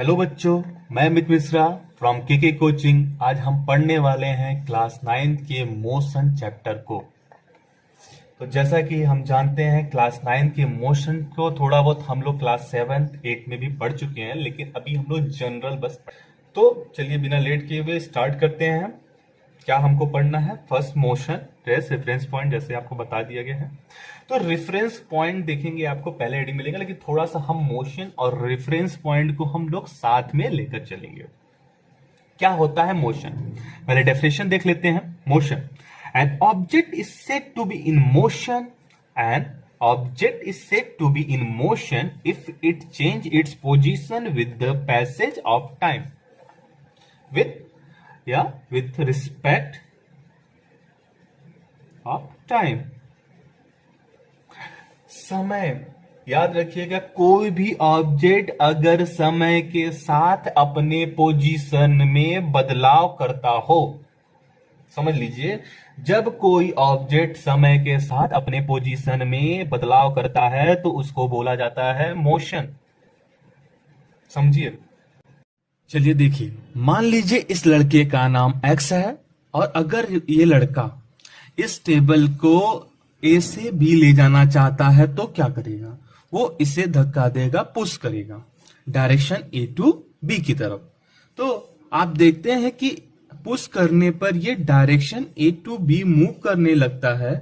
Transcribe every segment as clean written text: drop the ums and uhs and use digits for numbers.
Hello बच्चों, मैं Amit Mishra from के कोचिंग। आज हम पढ़ने वाले हैं क्लास 9 के मोशन चैप्टर को। तो जैसा कि हम जानते हैं क्लास 9 के मोशन को थोड़ा बहुत हम लोग क्लास 7, 8 में भी पढ़ चुके हैं, लेकिन अभी हम लोग जनरल बस। तो चलिए बिना लेट किए हुए स्टार्ट करते हैं। क्या हमको पढ़ना है? First motion, trace, reference point, जैसे आपको बता दिया गया है। तो रेफरेंस पॉइंट देखेंगे आपको पहले हेडिंग मिलेगा, लेकिन थोड़ा सा हम मोशन और रेफरेंस पॉइंट को हम लोग साथ में लेकर चलेंगे। क्या होता है मोशन? पहले डेफिनेशन देख लेते हैं। Motion, an object is said to be in motion, an object is said to be in motion if it change its position with the passage of time, with respect of time। समय, याद रखिएगा, कोई भी object अगर समय के साथ अपने पोजीशन में बदलाव करता हो, समझ लीजिए, जब कोई ऑब्जेक्ट समय के साथ अपने पोजीशन में बदलाव करता है तो उसको बोला जाता है मोशन। समझिए। चलिए देखिए, मान लीजिए इस लड़के का नाम एक्स है, और अगर ये लड़का इस टेबल को ए से बी ले जाना चाहता है तो क्या करेगा? वो इसे धक्का देगा, पुश करेगा डायरेक्शन ए टू बी की तरफ। तो आप देखते हैं कि पुश करने पर ये direction A to B move करने लगता है।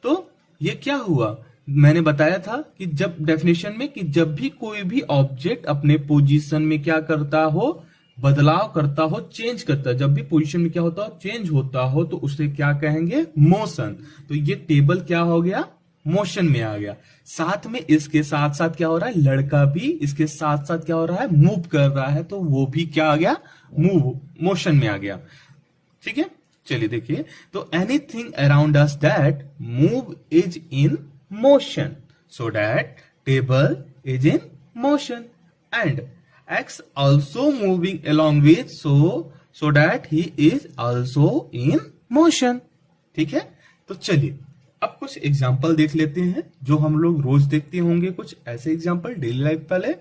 तो ये क्या हुआ? मैंने बताया था कि जब डेफिनेशन में कि जब भी कोई भी ऑब्जेक्ट अपने पोजीशन में क्या करता हो, बदलाव करता हो, चेंज करता है, जब भी पोजीशन में क्या होता हो, चेंज होता हो, तो उसे क्या कहेंगे? मोशन। तो ये टेबल क्या हो गया? मोशन में आ गया। साथ में इसके साथ साथ क्या हो रहा है? लड़का भी इसके साथ साथ क्या हो रहा है? मूव कर रहा है, तो वो भी क्या आ गया? मूव, मोशन में आ गया। ठीक है, चलिए देखिए। तो anything around us that move is in motion, so that table is in motion, and x also moving along with, so that he is also in motion। ठीक है, तो चलिए अब कुछ एग्जांपल देख लेते हैं जो हम लोग रोज देखते होंगे, कुछ ऐसे एग्जांपल डेली लाइफ वाले।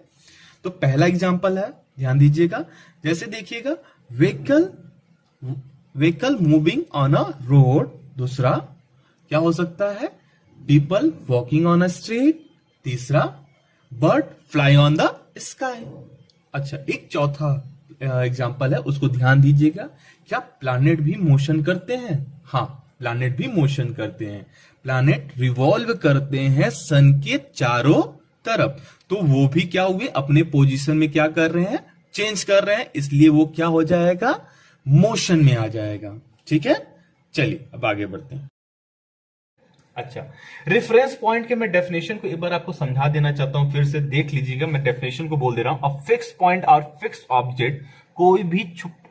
तो पहला एग्जांपल है, ध्यान दीजिएगा, जैसे देखिएगा, vehicle moving on a road. दूसरा क्या हो सकता है? People walking on a street. तीसरा, bird fly on the sky. अच्छा, एक चौथा एग्जांपल है, उसको ध्यान दीजिएगा। क्या प्लैनेट भी मोशन करते हैं? हाँ, प्लैनेट भी मोशन करते हैं। प्लैनेट रिवॉल्व करते हैं सन के चारों तरफ, तो वो भी क्या हुए? अपने पोजीशन में क्या कर रहे हैं? चेंज कर रहे हैं, इसलिए वो क्या हो जाएगा? मोशन में आ जाएगा। ठीक है, चलिए अब आगे बढ़ते हैं। अच्छा, रेफरेंस पॉइंट के मैं डेफिनेशन को एक बार आपको समझा देना चाहता हूं, फिर से देख लीजिएगा। मैं डेफिनेशन को बोल दे रहा हूं। अ फिक्स पॉइंट और फिक्स ऑब्जेक्ट,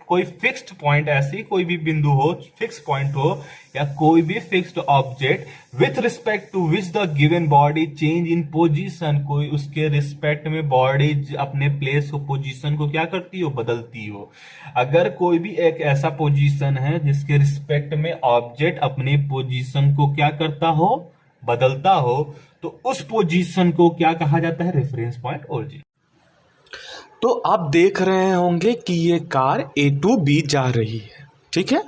कोई फिक्स्ड पॉइंट, ऐसी कोई भी बिंदु हो, फिक्स पॉइंट हो, या कोई भी fixed object with respect to which the given body change in position, कोई उसके रिस्पेक्ट में बॉडी अपने प्लेस को, पोजीशन को क्या करती हो? बदलती हो। अगर कोई भी एक ऐसा पोजीशन है जिसके रिस्पेक्ट में ऑब्जेक्ट अपने पोजीशन को क्या करता हो? बदलता हो, तो उस पोजीशन को क्या कहा जाता है? Reference point origin. तो आप देख रहे होंगे कि ये कार ए टू बी जा रही है, ठीक है।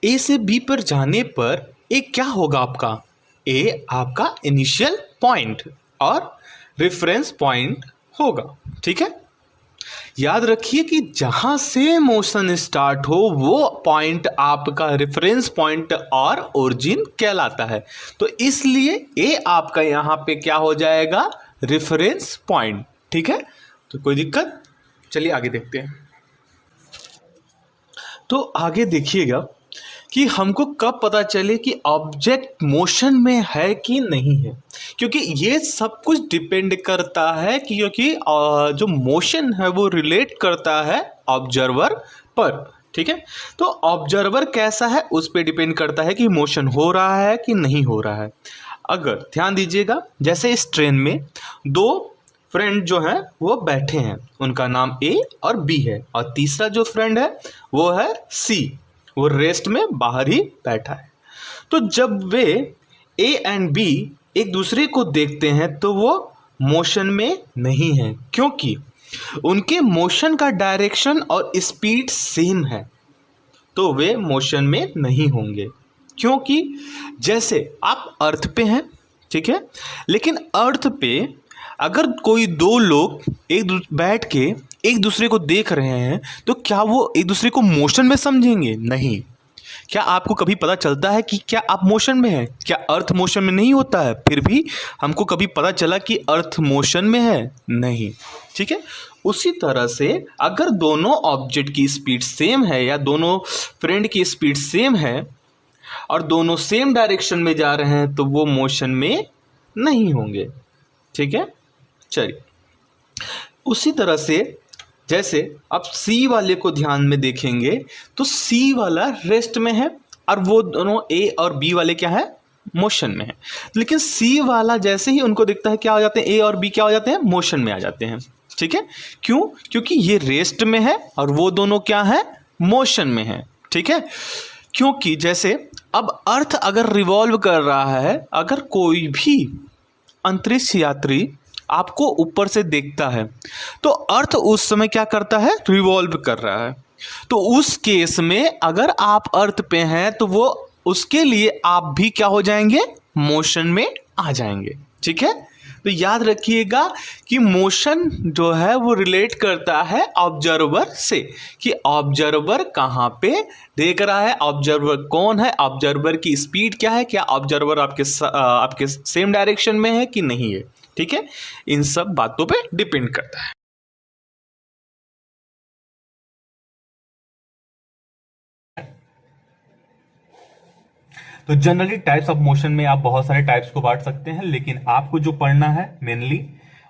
ए से बी पर जाने पर ए क्या होगा आपका? ए आपका इनिशियल पॉइंट और रेफरेंस पॉइंट होगा, ठीक है। याद रखिए कि जहां से मोशन स्टार्ट हो वो पॉइंट आपका रेफरेंस पॉइंट और ओरिजिन कहलाता है। तो इसलिए ए आपका यहां पे क्या हो जाएगा? रेफरेंस पॉइंट, ठीक है। तो कोई दिक्कत? चलिए आगे देखते हैं। तो आगे देखिएगा कि हमको कब पता चले कि ऑब्जेक्ट मोशन में है कि नहीं है, क्योंकि ये सब कुछ डिपेंड करता है, क्योंकि जो मोशन है वो रिलेट करता है ऑब्जर्वर पर, ठीक है। तो ऑब्जर्वर कैसा है उस पर डिपेंड करता है कि मोशन हो रहा है कि नहीं हो रहा है। अगर ध्यान दीजिएगा, जैसे इस ट्रेन में दो फ्रेंड जो हैं वो बैठे हैं, उनका नाम ए और बी है, और तीसरा जो फ्रेंड है वो है सी, वो रेस्ट में बाहर ही बैठा है। तो जब वे ए एंड बी एक दूसरे को देखते हैं तो वो मोशन में नहीं है, क्योंकि उनके मोशन का डायरेक्शन और स्पीड सेम है तो वे मोशन में नहीं होंगे। क्योंकि जैसे आप अर्थ पे हैं, ठीक है, लेकिन अर्थ पे अगर कोई दो लोग बैठ के एक दूसरे को देख रहे हैं तो क्या वो एक दूसरे को मोशन में समझेंगे? नहीं। क्या आपको कभी पता चलता है कि क्या आप मोशन में हैं? क्या अर्थ मोशन में नहीं होता है? फिर भी हमको कभी पता चला कि अर्थ मोशन में है? नहीं। ठीक है, उसी तरह से अगर दोनों ऑब्जेक्ट की स्पीड सेम है या दोनों फ्रेंड की स्पीड सेम है और दोनों सेम डायरेक्शन में जा रहे हैं तो वो मोशन में नहीं होंगे। ठीक है, चलिए उसी तरह से जैसे आप सी वाले को ध्यान में देखेंगे तो सी वाला रेस्ट में है और वो दोनों ए और बी वाले क्या है? मोशन में है। लेकिन सी वाला जैसे ही उनको दिखता है क्या हो जाते हैं? ए और बी क्या हो जाते हैं? मोशन में आ जाते हैं। ठीक है, क्यों? क्योंकि ये रेस्ट में है और वो दोनों क्या है? मोशन में है। ठीक है, क्योंकि जैसे अब अर्थ अगर रिवॉल्व कर रहा है, अगर कोई भी अंतरिक्ष यात्री आपको ऊपर से देखता है तो अर्थ उस समय क्या करता है? रिवॉल्व कर रहा है। तो उस केस में अगर आप अर्थ पे हैं तो वो उसके लिए आप भी क्या हो जाएंगे? मोशन में आ जाएंगे। ठीक है, तो याद रखिएगा कि मोशन जो है वो रिलेट करता है ऑब्जर्वर से, कि ऑब्जर्वर कहाँ पे देख रहा है, ऑब्जर्वर कौन है, ऑब्जर्वर की स्पीड क्या है, क्या ऑब्जर्वर आपके सेम डायरेक्शन में है कि नहीं है। ठीक है, इन सब बातों पे डिपेंड करता है। तो जनरली टाइप्स ऑफ मोशन में आप बहुत सारे टाइप्स को बांट सकते हैं, लेकिन आपको जो पढ़ना है मेनली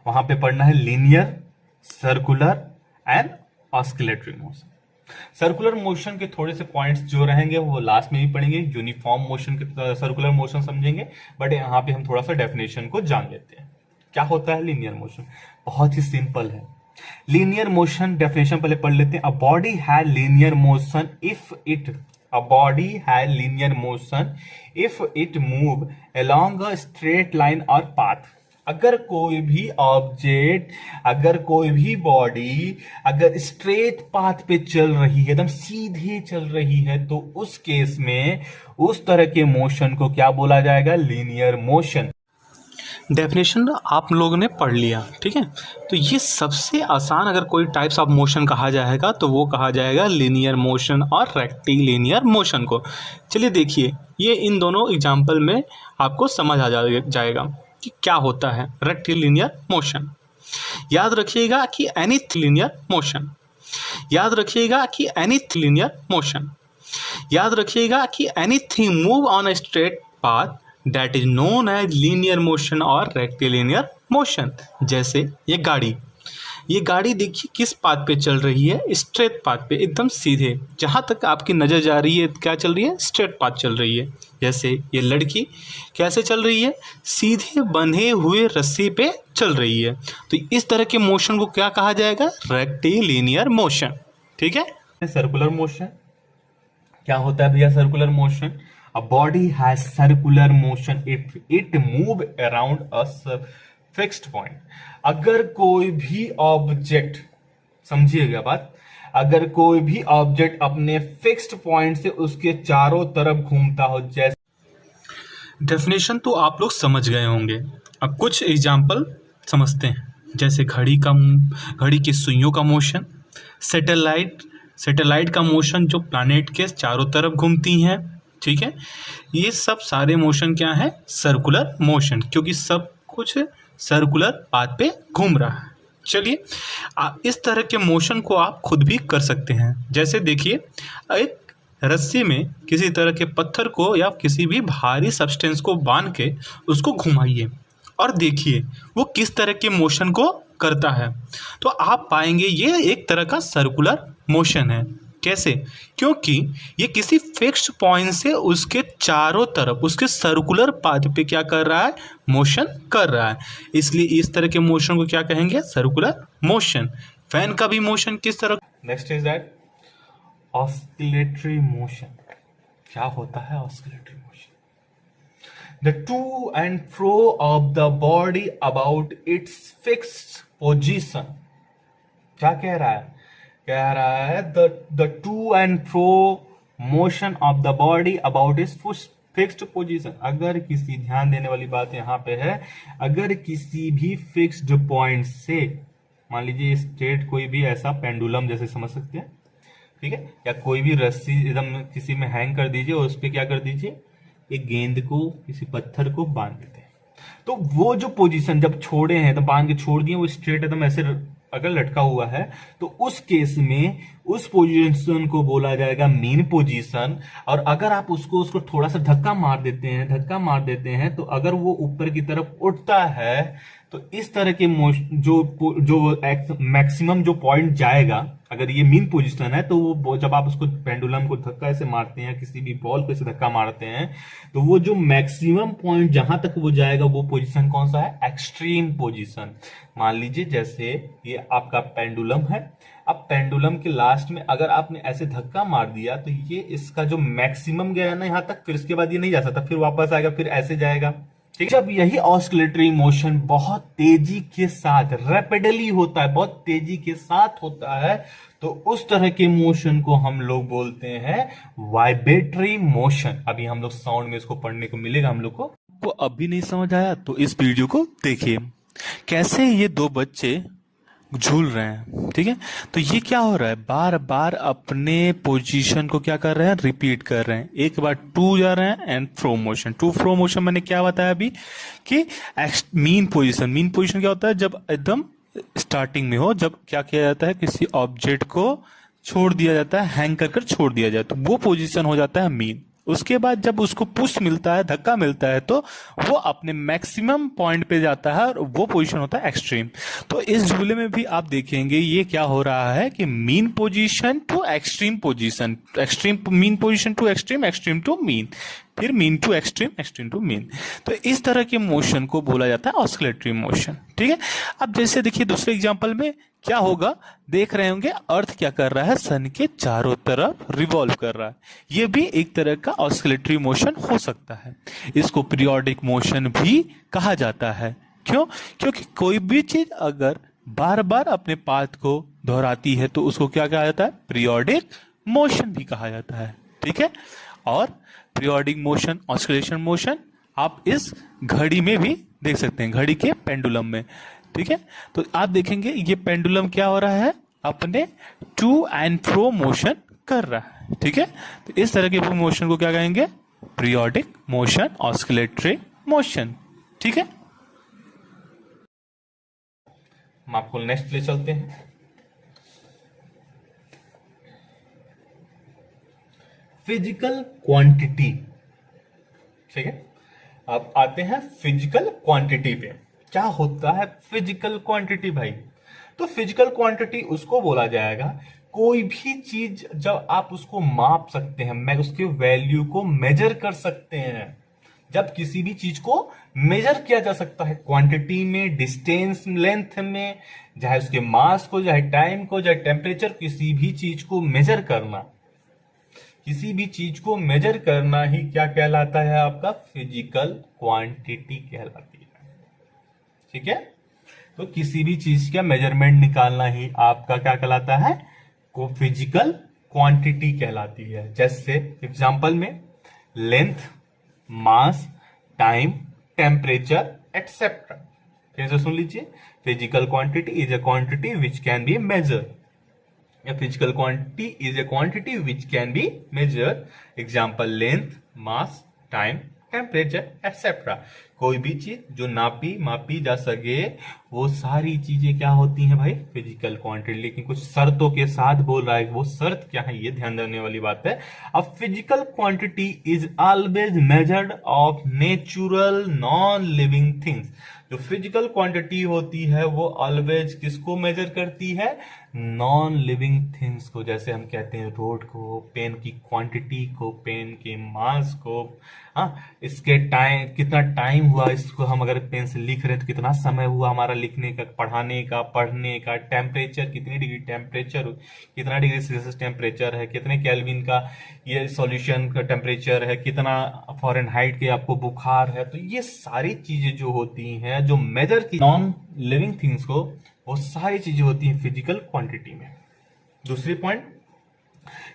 वहां पे पढ़ना है linear, circular and oscillatory motion. Circular motion के थोड़े से पॉइंट्स जो रहेंगे वो लास्ट में भी पढ़ेंगे। यूनिफॉर्म मोशन के सर्कुलर मोशन समझेंगे, बट यहाँ पे हम थोड़ा सा डेफिनेशन को जान लेते हैं। क्या होता है लीनियर मोशन? बहुत ही सिंपल है। लीनियर मोशन डेफिनेशन पहले पढ़ लेते हैं। A body has linear motion if it A body has linear motion if it move along a straight line or path. अगर कोई भी ऑब्जेक्ट, अगर कोई भी बॉडी अगर स्ट्रेट पाथ पे चल रही है, एकदम सीधे चल रही है, तो उस केस में उस तरह के मोशन को क्या बोला जाएगा? Linear motion. डेफिनेशन आप लोगों ने पढ़ लिया। ठीक है, तो ये सबसे आसान अगर कोई टाइप्स ऑफ मोशन कहा जाएगा तो वो कहा जाएगा लीनियर मोशन और रेक्टिलिनियर मोशन को। चलिए देखिए, ये इन दोनों एग्जाम्पल में आपको समझ आ जाएगा कि क्या होता है रेक्टिलिनियर मोशन। याद रखिएगा कि एनीथ लीनियर मोशन, याद रखिएगा कि एनीथ लीनियर मोशन, याद रखिएगा कि anything move on a straight path that is known as linear motion और रेक्टिलिनियर मोशन। जैसे ये गाड़ी देखिए किस पाथ पे चल रही है? स्ट्रेट पाथ पे, एकदम सीधे, जहाँ तक आपकी नज़र जा रही है क्या चल रही है? स्ट्रेट पाथ चल रही है। जैसे ये लड़की कैसे चल रही है? सीधे बंधे हुए रस्सी पे चल रही है। तो इस तरह के मोशन को क्या कहा जाएगा? Rectilinear motion. ठीक है। सर्कुलर मोशन क्या होता है भैया? Circular motion, a body has circular motion if it move around a fixed point. अगर कोई भी ऑब्जेक्ट, समझिएगा बात, अगर कोई भी ऑब्जेक्ट अपने फिक्स्ड पॉइंट से उसके चारों तरफ घूमता हो, जैसे डेफिनेशन तो आप लोग समझ गए होंगे। अब कुछ एग्जाम्पल समझते हैं। जैसे घड़ी की सुइयों का मोशन, सैटेलाइट का मोशन जो प्लैनेट के चारों तरफ घूमती हैं। ठीक है, ये सब सारे मोशन क्या है? सर्कुलर मोशन, क्योंकि सब कुछ सर्कुलर पाथ पे घूम रहा है। चलिए इस तरह के मोशन को आप खुद भी कर सकते हैं। जैसे देखिए, एक रस्सी में किसी तरह के पत्थर को या किसी भी भारी सब्सटेंस को बांध के उसको घुमाइए और देखिए वो किस तरह के मोशन को करता है। तो आप पाएंगे ये एक तरह का सर्कुलर मोशन है। कैसे? क्योंकि ये किसी फिक्स्ड पॉइंट से उसके चारों तरफ उसके सर्कुलर पाथ पे क्या कर रहा है? मोशन कर रहा है। इसलिए इस तरह के मोशन को क्या कहेंगे? Circular motion. फैन का भी मोशन किस तरह? Next is that oscillatory motion. क्या होता है oscillatory motion? The two and fro of the body about it's fixed position क्या कह रहा है? कह रहा है the two and fro motion of the body about is fixed position. अगर किसी, ध्यान देने वाली बात यहाँ पे है, अगर किसी भी फिक्स्ड पॉइंट से, मान लीजिए स्ट्रेट कोई भी ऐसा पेंडुलम जैसे समझ सकते हैं, ठीक है, या कोई भी रस्सी एकदम किसी में हैंग कर दीजिए और उस पर क्या कर दीजिए, एक गेंद को, किसी पत्थर को बांध देते हैं, तो वो जो पोजीशन जब छोड़े हैं तो बांध के छोड़ दिए, वो स्ट्रेट एकदम ऐसे अगर लटका हुआ है, तो उस केस में उस पोजीशन को बोला जाएगा मीन पोजीशन। और अगर आप उसको थोड़ा सा धक्का मार देते हैं तो अगर वो ऊपर की तरफ उठता है तो इस तरह के जो मैक्सिमम जो पॉइंट जाएगा, अगर ये मीन पोजीशन है, तो वो जब आप उसको पेंडुलम को धक्का ऐसे मारते हैं, किसी भी बॉल को ऐसे धक्का मारते हैं, तो वो जो मैक्सिमम पॉइंट जहां तक वो जाएगा, वो पोजीशन कौन सा है? Extreme position. मान लीजिए जैसे ये आपका पेंडुलम है, अब पेंडुलम के लास्ट में अगर आपने ऐसे धक्का मार दिया तो ये इसका जो मैक्सिमम गया ना यहां तक, फिर इसके बाद ये नहीं जा सकता, फिर वापस आएगा, फिर ऐसे जाएगा, ठीक है। जब यही ऑस्किलेटरी मोशन बहुत तेजी के साथ रैपिडली होता है, बहुत तेजी के साथ होता है, तो उस तरह के मोशन को हम लोग बोलते हैं वाइब्रेटरी मोशन। अभी हम लोग साउंड में इसको पढ़ने को मिलेगा हम लोग को। वो अभी नहीं समझ आया तो इस वीडियो को देखिए, कैसे ये दो बच्चे झूल रहे हैं, ठीक है। तो ये क्या हो रहा है, बार बार अपने पोजीशन को क्या कर रहे हैं, रिपीट कर रहे हैं। एक बार टू जा रहे हैं and fro motion, to fro motion मैंने क्या बताया अभी कि मीन पोजीशन क्या होता है, जब एकदम स्टार्टिंग में हो, जब क्या किया जाता है, किसी ऑब्जेक्ट को छोड़ दिया जाता है, हैंग कर छोड़ दिया जाए, तो वो पोजीशन हो जाता है मीन। उसके बाद जब उसको पुश मिलता है, धक्का मिलता है, तो वो अपने मैक्सिमम पॉइंट पे जाता है और वो पोजीशन होता है एक्सट्रीम। तो इस झूले में भी आप देखेंगे ये क्या हो रहा है कि mean position to extreme position, extreme mean position to extreme, extreme to mean, फिर mean to extreme, extreme to mean. तो इस तरह के मोशन को बोला जाता है ऑस्किलेटरी मोशन, ठीक है। अब जैसे देखिए दूसरे एग्जांपल में क्या होगा, देख रहे होंगे अर्थ क्या कर रहा है, सन के चारों तरफ रिवॉल्व कर रहा है। यह भी एक तरह का ऑस्किलेटरी मोशन हो सकता है। इसको पीरियोडिक मोशन भी कहा जाता है। क्यों? क्योंकि कोई भी चीज अगर बार बार अपने पाथ को दोहराती है तो उसको क्या कहा जाता है, पीरियोडिक मोशन भी कहा जाता है, ठीक है। और पीरियोडिक मोशन, ऑस्किलेशन मोशन आप इस घड़ी में भी देख सकते हैं, घड़ी के पेंडुलम में, ठीक है। तो आप देखेंगे ये पेंडुलम क्या हो रहा है, अपने टू एंड फ्रो मोशन कर रहा है, ठीक है। तो इस तरह के मोशन को क्या कहेंगे, पीरियोडिक मोशन, ऑस्किलेटरी मोशन, ठीक है। हम आपको नेक्स्ट ले चलते हैं। फिजिकल क्वांटिटी, ठीक है। अब आते हैं फिजिकल क्वांटिटी पे। क्या होता है फिजिकल क्वांटिटी भाई? तो फिजिकल क्वांटिटी उसको बोला जाएगा, कोई भी चीज जब आप उसको माप सकते हैं, मैं उसके वैल्यू को मेजर कर सकते हैं, जब किसी भी चीज को मेजर किया जा सकता है क्वांटिटी में, डिस्टेंस, लेंथ में, चाहे उसके मास को, चाहे टाइम को, चाहे टेम्परेचर, किसी भी चीज को मेजर करना, किसी भी चीज को मेजर करना ही क्या कहलाता है, आपका फिजिकल क्वांटिटी कहलाती है, ठीक है। तो किसी भी चीज का मेजरमेंट निकालना ही आपका क्या कहलाता है, को फिजिकल क्वांटिटी कहलाती है। जैसे एग्जांपल में length, mass, time, temperature etcetera. फिर से सुन लीजिए, physical quantity is a quantity which can be measure, a physical quantity is a quantity which can be measured. Example length, mass, time, temperature, etc. कोई भी चीज जो मापी जा सके, वो सारी चीजें क्या होती हैं भाई, फिजिकल क्वांटिटी। लेकिन कुछ शर्तों के साथ बोल रहा है, वो शर्त क्या है ये ध्यान देने वाली बात है। अब physical quantity is always measured of natural non living things. जो फिजिकल क्वांटिटी होती है वो ऑलवेज किसको मेजर करती है, नॉन लिविंग थिंग्स को। जैसे हम कहते हैं रोड को, पेन की क्वांटिटी को, पेन के मास को, हाँ, इसके टाइम, कितना टाइम हुआ, इसको हम अगर पेन से लिख रहे हैं तो कितना समय हुआ हमारा लिखने का, पढ़ाने का, पढ़ने का, टेम्परेचर कितनी डिग्री टेम्परेचर, कितना डिग्री सेल्सियस टेम्परेचर है, कितने केल्विन का ये सॉल्यूशन का टेम्परेचर है, कितना फॉरेनहाइट के आपको बुखार है। तो ये सारी चीजें जो होती हैं, जो मेजर की नॉन लिविंग थिंग्स को, वो सारी चीजें होती हैं फिजिकल क्वांटिटी में। दूसरी point,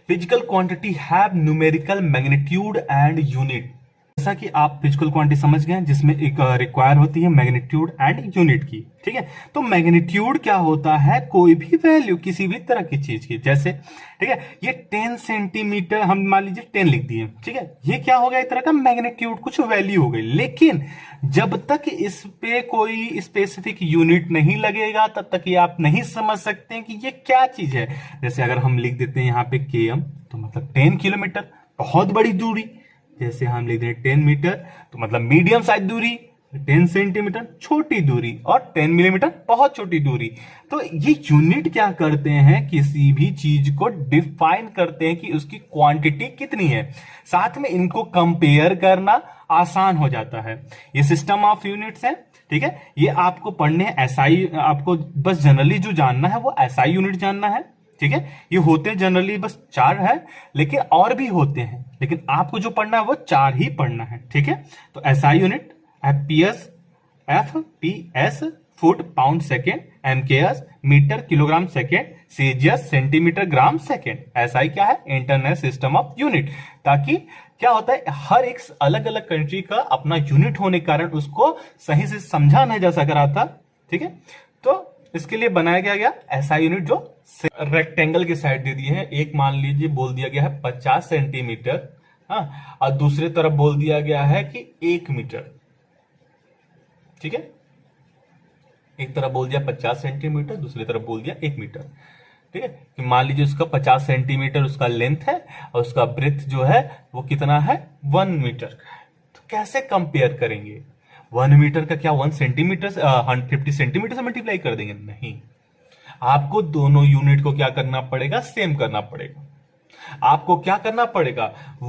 physical quantity have numerical magnitude and unit. जैसा कि आप फिजिकल क्वांटिटी समझ गए, जिसमें एक रिक्वायर होती है मैग्नीट्यूड एंड यूनिट की, ठीक है। तो मैग्नीट्यूड क्या होता है, कोई भी वैल्यू किसी भी तरह की चीज की, जैसे ठीक है ये 10 सेंटीमीटर हम मान लीजिए 10 लिख दिए, ठीक है, ये क्या हो गया, एक तरह का मैग्नीट्यूड, कुछ वैल्यू हो गई। लेकिन जब तक इस पे कोई स्पेसिफिक यूनिट नहीं लगेगा तब तक ये आप नहीं समझ सकते कि ये क्या चीज है। जैसे अगर हम लिख देते हैं यहाँ पे km, तो मतलब 10 किलोमीटर, बहुत बड़ी दूरी। जैसे हम लिख दें 10 मीटर, तो मतलब मीडियम साइज दूरी, 10 सेंटीमीटर छोटी दूरी, और 10 मिलीमीटर बहुत छोटी दूरी। तो ये यूनिट क्या करते हैं, किसी भी चीज को डिफाइन करते हैं कि उसकी क्वांटिटी कितनी है। साथ में इनको कंपेयर करना आसान हो जाता है। ये सिस्टम ऑफ यूनिट्स है, ठीक है। ये आपको पढ़ने एसआई, आपको बस जनरली जो जानना है वो एसआई यूनिट जानना है, ठीक है। ये होते हैं जनरली बस 4 है, लेकिन और भी होते हैं, लेकिन आपको जो पढ़ना है वो 4 ही पढ़ना है, ठीक है। तो SI unit FPS foot pound second, MKS metre kilogram second, CGS centimetre gram second. SI क्या है, इंटरनेशनल सिस्टम ऑफ यूनिट। ताकि क्या होता है, हर एक अलग अलग कंट्री का अपना यूनिट होने के कारण उसको सही से समझा नहीं जा सक रहा था, ठीक है। तो इसके लिए बनाया गया एसआई यूनिट, जो रेक्टेंगल की साइड दे दिए हैं। एक मान लीजिए बोल दिया गया है 50 सेंटीमीटर, हाँ, और दूसरी तरफ बोल दिया गया है कि 1 मीटर, ठीक है। एक तरफ बोल दिया 50 सेंटीमीटर, दूसरी तरफ बोल दिया 1 मीटर, ठीक है। कि मान लीजिए उसका 50 सेंटीमीटर उसका लेंथ है और उसका ब्रेथ जो है वो कितना है, 1 मीटर का है। तो कैसे कंपेयर करेंगे, 1 मीटर का क्या 1 सेंटीमीटर 50 सेंटीमीटर से मल्टीप्लाई कर देंगे, नहीं। आपको दोनों यूनिट को क्या करना पड़ेगा, सेम करना पड़ेगा। आपको क्या करना पड़ेगा,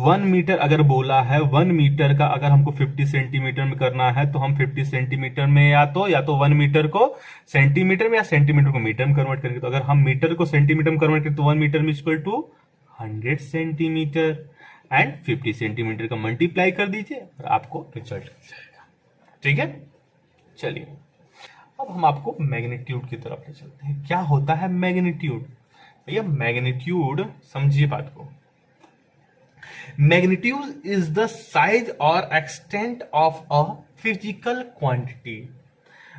1 मीटर अगर बोला है, 1 मीटर का अगर हमको 50 सेंटीमीटर में करना है, तो हम 50 सेंटीमीटर में या तो 1 मीटर को सेंटीमीटर में या सेंटीमीटर को मीटर में कन्वर्ट करेंगे। तो अगर हम मीटर को सेंटीमीटर में कन्वर्ट करें तो 1 मीटर में equal to 100 centimetre, and 50 centimetre का मल्टीप्लाई कर दीजिए और आपको रिजल्ट मिल जाएगा, ठीक है। चलिए अब हम आपको मैग्नीट्यूड की तरफ ले चलते हैं। क्या होता है मैग्नीट्यूड, भैया मैग्नीट्यूड समझिए बात को। मैग्नीट्यूड इज द साइज और extent of a physical quantity.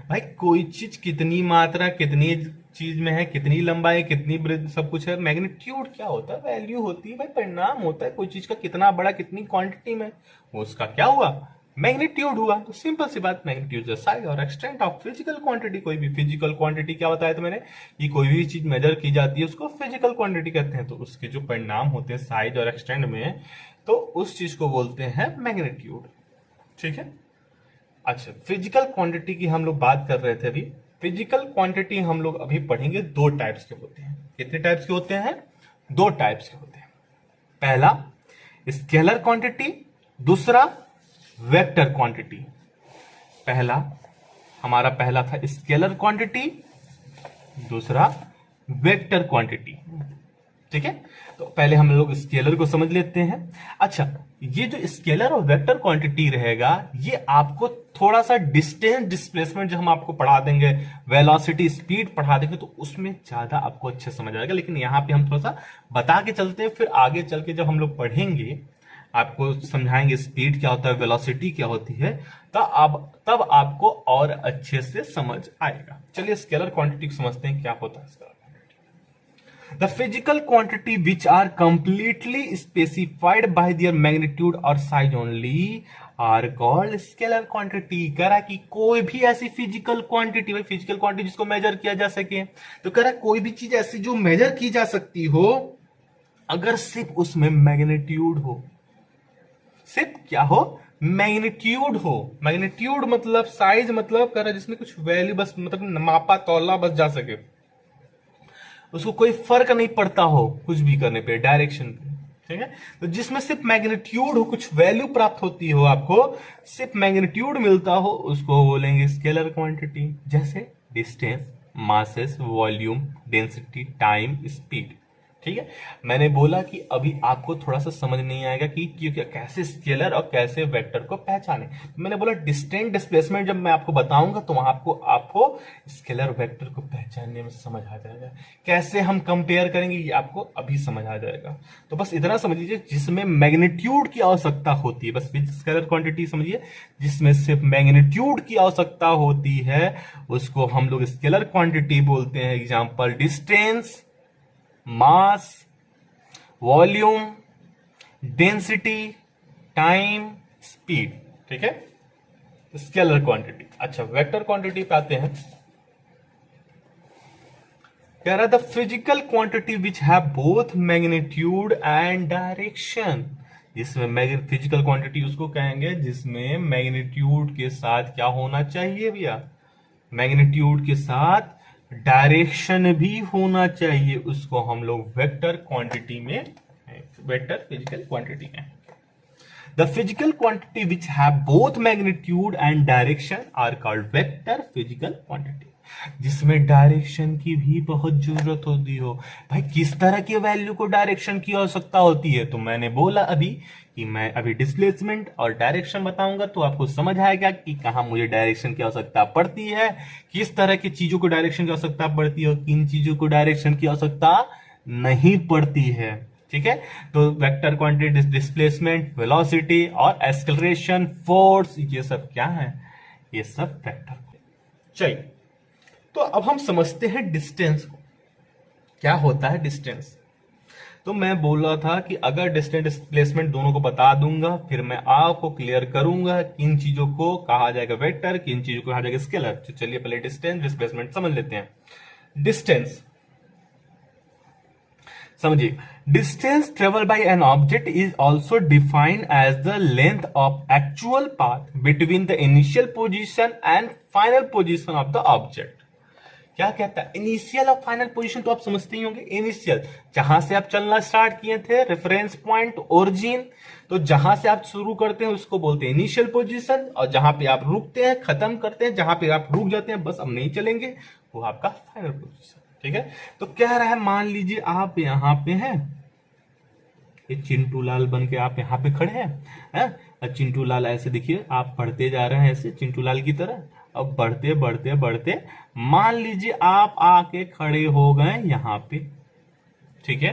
भाई कोई चीज कितनी मात्रा, कितनी चीज में है, कितनी लंबाई, कितनी ब्रेथ, सब कुछ है। मैग्नीट्यूड क्या होता है, वैल्यू होती है भाई, परिणाम होता है कोई चीज का कितना बड़ा, कितनी क्वांटिटी में, वो उसका क्या हुआ, मैग्नीट्यूड हुआ। तो सिंपल सी बात, मैग्नीट्यूड द साइज और एक्सटेंट ऑफ फिजिकल क्वांटिटी। कोई भी फिजिकल क्वांटिटी क्या बताया था मैंने, कि कोई भी चीज मेजर की जाती है उसको फिजिकल क्वांटिटी कहते हैं। तो उसके जो परिणाम होते हैं साइज और एक्सटेंट में, तो उस चीज को बोलते हैं मैग्नीट्यूड, ठीक है। अच्छा, फिजिकल क्वांटिटी की हम लोग बात कर रहे थे अभी। फिजिकल क्वांटिटी हम लोग अभी पढ़ेंगे, 2 टाइप्स के होते हैं। कितने टाइप्स के होते हैं, 2 टाइप्स के होते हैं। पहला स्केलर क्वांटिटी, दूसरा वेक्टर क्वांटिटी। हमारा पहला था स्केलर क्वांटिटी, दूसरा वेक्टर क्वांटिटी, ठीक है। तो पहले हम लोग स्केलर को समझ लेते हैं। अच्छा, ये जो स्केलर और वेक्टर क्वांटिटी रहेगा, ये आपको थोड़ा सा डिस्टेंस डिस्प्लेसमेंट जो हम आपको पढ़ा देंगे, वेलोसिटी स्पीड पढ़ा देंगे, तो उसमें ज्यादा आपको अच्छे समझ आएगा। लेकिन यहां पे हम थोड़ा सा बता के चलते हैं, फिर आगे चल के जब हम लोग पढ़ेंगे आपको समझाएंगे स्पीड क्या होता है, वेलोसिटी क्या होती है, तब आपको और अच्छे से समझ आएगा। चलिए स्केलर क्वांटिटी को समझते हैं, क्या होता है scalar quantity. The physical quantity which are completely specified by their magnitude और size only are called scalar quantity. कह रहा है कि कोई भी ऐसी फिजिकल क्वांटिटी, भाई फिजिकल क्वांटिटी जिसको मेजर किया जा सके, तो कह रहा है कोई भी चीज ऐसी जो मेजर की जा सकती हो, अगर सिर्फ उसमें मैग्नीट्यूड हो, सिर्फ क्या हो, मैग्नीट्यूड हो। मैग्नीट्यूड मतलब साइज, मतलब कर रहा है जिसमें कुछ वैल्यू बस, मतलब मापा तौला बस जा सके, उसको कोई फर्क नहीं पड़ता हो कुछ भी करने पे, डायरेक्शन पे, ठीक है। तो जिसमें सिर्फ मैग्नीट्यूड हो, कुछ वैल्यू प्राप्त होती हो, आपको सिर्फ मैग्नीट्यूड मिलता हो, उसको बोलेंगे स्केलर क्वांटिटी। जैसे distance, masses, volume, density, time, speed. ठीक है। मैंने बोला कि अभी आपको थोड़ा सा समझ नहीं आएगा कि कैसे स्केलर और कैसे वेक्टर को पहचाने। मैंने बोला डिस्टेंस डिस्प्लेसमेंट जब मैं आपको बताऊंगा तो वहां आपको स्केलर वेक्टर को पहचानने में समझ आ जाएगा। कैसे हम कंपेयर करेंगे ये आपको अभी समझ आ जाएगा। तो बस इतना समझ लीजिए, जिसमें मैग्नीट्यूड की आवश्यकता होती है, बस स्केलर क्वांटिटी समझिए, जिसमें सिर्फ मैग्नीट्यूड की आवश्यकता होती है उसको हम लोग स्केलर क्वांटिटी बोलते हैं। एग्जाम्पल डिस्टेंस, मास, वॉल्यूम, डेंसिटी, टाइम, स्पीड। ठीक है, स्केलर क्वांटिटी। अच्छा, वेक्टर क्वांटिटी पे आते हैं। कह रहा the physical quantity which have both magnitude and direction. जिसमें फिजिकल क्वांटिटी उसको कहेंगे जिसमें मैग्नीट्यूड के साथ क्या होना चाहिए भैया, मैग्नीट्यूड के साथ डायरेक्शन भी होना चाहिए, उसको हम लोग वेक्टर क्वांटिटी में, वेक्टर फिजिकल क्वांटिटी में। The physical quantity which have both magnitude and direction are called vector physical quantity. जिसमें डायरेक्शन की भी बहुत जरूरत होती हो। भाई किस तरह के वैल्यू को डायरेक्शन की आवश्यकता होती है, तो मैंने बोला अभी कि मैं अभी डिस्प्लेसमेंट और डायरेक्शन बताऊंगा तो आपको समझ आएगा कि कहां मुझे डायरेक्शन की आवश्यकता पड़ती है, किस तरह की चीजों को डायरेक्शन की आवश्यकता पड़ती है और किन चीजों को डायरेक्शन की आवश्यकता नहीं पड़ती है। ठीक है, तो वेक्टर क्वांटिटी, डिस्प्लेसमेंट, वेलोसिटी और एक्सेलरेशन, फोर्स, ये सब क्या है, ये सब वेक्टर। चलिए, तो अब हम समझते हैं डिस्टेंस को। क्या होता है डिस्टेंस? तो मैं बोल रहा था कि अगर डिस्टेंस डिस्प्लेसमेंट दोनों को बता दूंगा, फिर मैं आपको क्लियर करूंगा किन चीजों को कहा जाएगा वेक्टर, किन चीजों को कहा जाएगा स्केलर। तो चलिए पहले डिस्टेंस डिस्प्लेसमेंट समझ लेते हैं। डिस्टेंस समझिए, distance travel by an object is also defined as the length of actual path between the initial position and final position of the object. क्या कहता है इनिशियल और फाइनल पोजीशन, तो आप समझते ही होंगे। इनिशियल जहां से आप चलना स्टार्ट किए थे, रेफरेंस पॉइंट, ओरिजिन, तो जहां से आप शुरू करते हैं उसको बोलते हैं इनिशियल पोजीशन, और जहां पे आप रुकते हैं, खत्म करते हैं, जहां पे आप रुक जाते हैं बस अब नहीं चलेंगे, वो आपका फाइनल पोजीशन। ठीक है, तो कह रहा है मान लीजिए आप यहां पे हैं, ये चिंटू लाल बन के आप यहाँ पे खड़े हैं, चिंटू लाल ऐसे देखिए आप बढ़ते जा रहे हैं ऐसे चिंटू लाल की तरह। अब बढ़ते बढ़ते बढ़ते मान लीजिए आप आके खड़े हो गए यहां पे। ठीक है,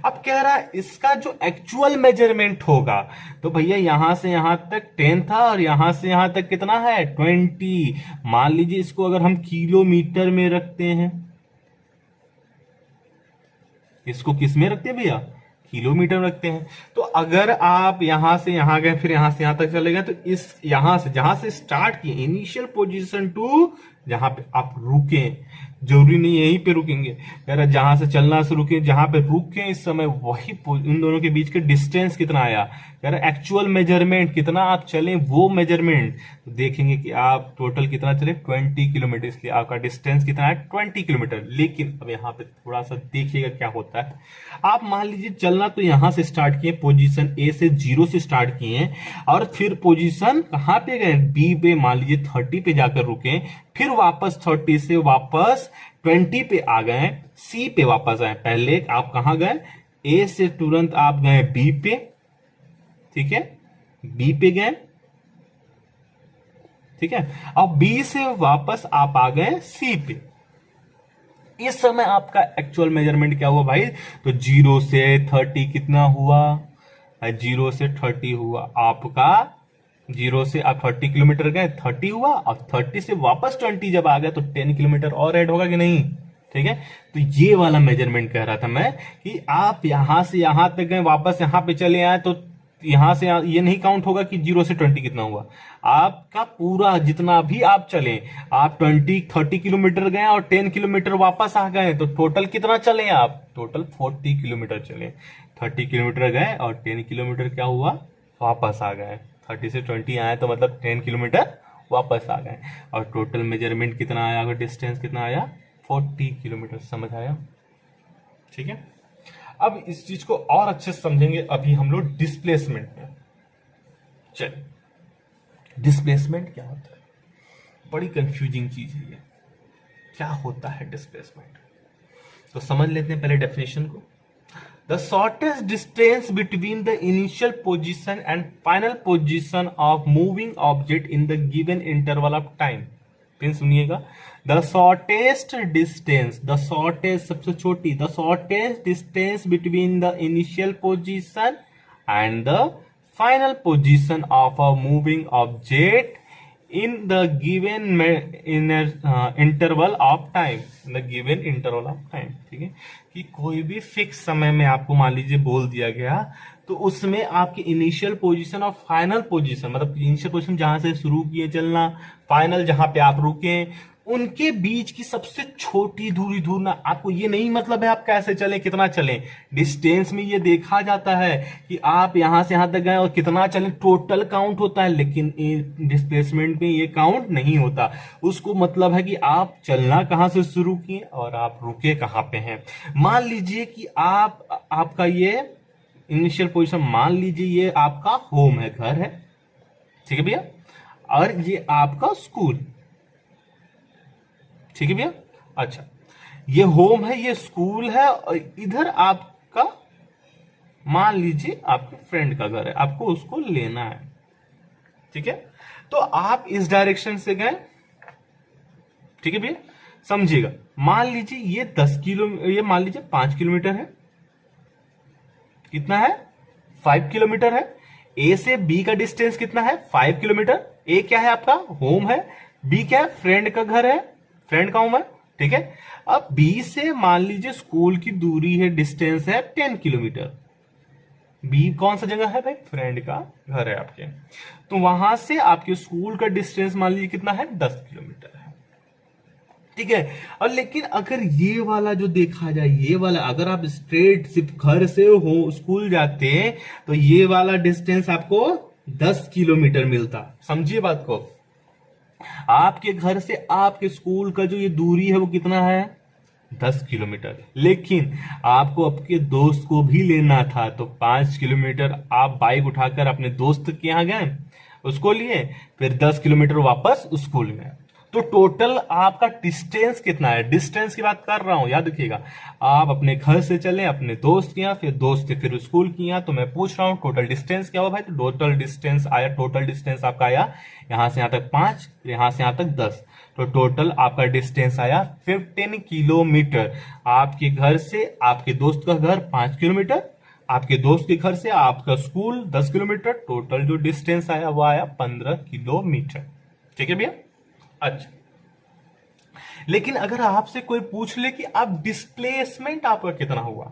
अब कह रहा है इसका जो एक्चुअल मेजरमेंट होगा, तो भैया यहां से यहां तक 10 था और यहां से यहां तक कितना है 20। मान लीजिए इसको अगर हम किलोमीटर में रखते हैं, इसको किस में रखते हैं भैया, किलोमीटर रखते हैं। तो अगर आप यहां से यहां गए फिर यहां से यहां तक चले गए, तो इस यहां से जहां से स्टार्ट किए इनिशियल पोजीशन टू जहां पे आप रुके, जरूरी नहीं यहीं पे रुकेंगे, अगर जहां से चलना शुरू किए जहां पे रुके इस समय वही इन दोनों के बीच के डिस्टेंस कितना आया, अगर एक्चुअल मेजरमेंट कितना आप चले वो मेजरमेंट, तो देखेंगे कि आप टोटल कितना चले 20 किलोमीटर, इसलिए आपका डिस्टेंस कितना है 20 किलोमीटर। लेकिन अब यहाँ पे थोड़ा सा देखिएगा क्या होता है। आप मान लीजिए चलना तो यहां से स्टार्ट किए, पोजीशन ए से 0 से स्टार्ट किए और फिर पोजीशन कहां पे गए बी पे, मान लीजिए 30 पे जाकर रुके, फिर वापस 30 से वापस 20 पे आ गए, सी पे वापस आए। पहले आप कहां गए, ए से तुरंत आप गए बी पे। ठीक है, बी पे गए। ठीक है, अब बी से वापस आप आ गए सी पे। इस समय आपका एक्चुअल मेजरमेंट क्या हुआ भाई, तो 0 से 30 कितना हुआ, 0 से 30 हुआ आपका, 0 से आप 30 किलोमीटर गए 30 हुआ, और 30 से वापस 20 जब आ गए तो 10 किलोमीटर और ऐड होगा कि नहीं। ठीक है, तो ये वाला मेजरमेंट कह रहा था मैं कि आप यहां से यहां तक गए वापस यहां पे चले आए, तो यहां से ये नहीं काउंट होगा कि 0 से 20 कितना हुआ, आपका पूरा जितना भी आप चले, आप 30 किलोमीटर गए और 10 किलोमीटर वापस आ गए, तो टोटल कितना चले आप, टोटल 40 किलोमीटर चले। 30 किलोमीटर गए और 10 किलोमीटर क्या हुआ, वापस आ गए। 30 से 20 आए तो मतलब 10 किलोमीटर वापस आ गए, और टोटल मेजरमेंट कितना आया, अगर डिस्टेंस कितना आया 40 किलोमीटर। समझ आया? ठीक है, अब इस चीज को और अच्छे से समझेंगे अभी हम लोग डिस्प्लेसमेंट में। चलिए, डिस्प्लेसमेंट क्या होता है? बड़ी कंफ्यूजिंग चीज है ये। क्या होता है डिस्प्लेसमेंट? तो समझ लेते हैं पहले डेफिनेशन को। The shortest distance between the initial position and final position of moving object in the given interval of time. फिर सुनिएगा, the shortest distance, the shortest सबसे छोटी, the shortest distance between the initial position and the final position of a moving object in the given interval of time, in the given interval of time। ठीक है, कि कोई भी fix समय में आपको मान लीजिए बोल दिया गया, तो उसमें आपकी इनिशियल पोजीशन और फाइनल पोजीशन, मतलब इनिशियल पोजीशन जहां से शुरू किए चलना, फाइनल जहां पे आप रुके, उनके बीच की सबसे छोटी दूरी ढूंढना। आपको ये नहीं मतलब है आप कैसे चलें, कितना चलें, डिस्टेंस में ये देखा जाता है कि आप यहां से यहां तक गए और कितना चलें, टोटल काउंट होता है, लेकिन डिस्प्लेसमेंट में ये काउंट नहीं होता। उसको मतलब है कि आप चलना कहां से शुरू किए और आप रुके कहां पे हैं। मान लीजिए कि आपका ये इनिशियल पोजीशन, मान लीजिए ये आपका होम है, घर है, ठीक है भैया, और ये आपका स्कूल, ठीक है भैया। अच्छा, ये होम है, ये स्कूल है, और इधर आपका मान लीजिए आपके फ्रेंड का घर है, आपको उसको लेना है, ठीक है। तो आप इस डायरेक्शन से गए, ठीक है भैया, समझिएगा। मान लीजिए ये 10 किलो, ये मान लीजिए 5 किलोमीटर है। कितना है? 5 किलोमीटर है। ए से बी का डिस्टेंस कितना है? 5 किलोमीटर। ए क्या है आपका? होम है। बी क्या है? फ्रेंड का घर है, फ्रेंड का होम है, ठीक है। अब बी से मान लीजिए स्कूल की दूरी है, डिस्टेंस है 10 किलोमीटर। बी कौन सा जगह है भाई? फ्रेंड का घर है आपके। तो वहां से आपके स्कूल का डिस्टेंस मान लीजिए कितना है? 10 किलोमीटर है, ठीक है। और लेकिन अगर ये वाला जो देखा जाए, ये वाला अगर आप स्ट्रेट सिर्फ घर से हो स्कूल जाते तो ये वाला डिस्टेंस आपको 10 किलोमीटर मिलता। समझिए बात को। आपके घर से आपके स्कूल का जो ये दूरी है वो कितना है? 10 किलोमीटर। लेकिन आपको आपके दोस्त को भी लेना था, तो 5 किलोमीटर आप बाइक उठाकर अपने दोस्त के यहां गए, उसको लिए, फिर 10 किलोमीटर वापस स्कूल में। तो टोटल आपका डिस्टेंस कितना है? डिस्टेंस की बात कर रहा हूं, याद रखिएगा। आप अपने घर से चले अपने दोस्त के यहाँ, फिर दोस्त से फिर स्कूल के यहाँ। तो मैं पूछ रहा हूं टोटल डिस्टेंस क्या हुआ भाई? तो टोटल डिस्टेंस आया, टोटल डिस्टेंस आपका आया यहां से यहां तक 5, यहां से यहां तक 10। तो टोटल आपका डिस्टेंस आया 15 किलोमीटर। आपके घर से आपके दोस्त का घर 5 किलोमीटर, आपके दोस्त के घर से आपका स्कूल 10 किलोमीटर। टोटल जो डिस्टेंस आया वो आया 15 किलोमीटर, ठीक है भैया। अच्छा, लेकिन अगर आपसे कोई पूछ ले कि आप डिस्प्लेसमेंट आपका कितना हुआ,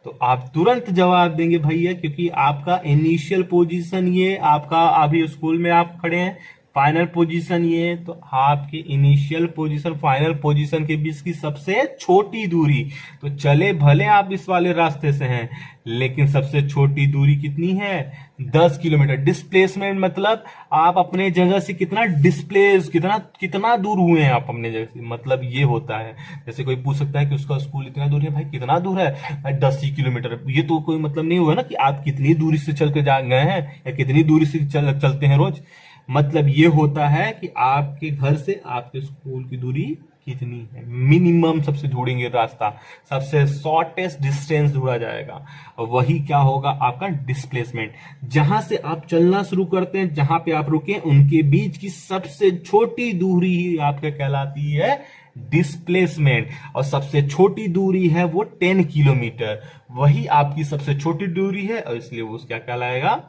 तो आप तुरंत जवाब देंगे भैया, क्योंकि आपका इनिशियल पोजीशन ये, आपका अभी स्कूल में आप खड़े हैं, फाइनल पोजीशन ये, तो आपके इनिशियल पोजीशन फाइनल पोजीशन के बीच की सबसे छोटी दूरी, तो चले भले आप इस वाले रास्ते से हैं, लेकिन सबसे छोटी दूरी कितनी है? 10 किलोमीटर। डिस्प्लेसमेंट मतलब आप अपने जगह से कितना डिस्प्लेस, कितना दूर हुए हैं आप अपने जगह से, मतलब ये होता है। जैसे कोई पूछ सकता है कि उसका स्कूल इतना दूर है, भाई कितना दूर है? भाई 10 ही किलोमीटर। ये तो कोई मतलब नहीं हुआ ना कि आप कितनी दूरी से चल के जा गए हैं या कितनी दूरी से चलते हैं रोज। मतलब ये होता है कि आपके घर से आपके स्कूल की दूरी कितनी है, मिनिमम सबसे ढूंढेंगे रास्ता, सबसे शॉर्टेस्ट डिस्टेंस ढूंढा जाएगा, और वही क्या होगा? आपका डिस्प्लेसमेंट। जहां से आप चलना शुरू करते हैं, जहां पे आप रुके, उनके बीच की सबसे छोटी दूरी ही आपका कहलाती है डिस्प्लेसमेंट। और सबसे छोटी दूरी है वो 10 किलोमीटर, वही आपकी सबसे छोटी दूरी है, और इसलिए वो क्या कहलाएगा?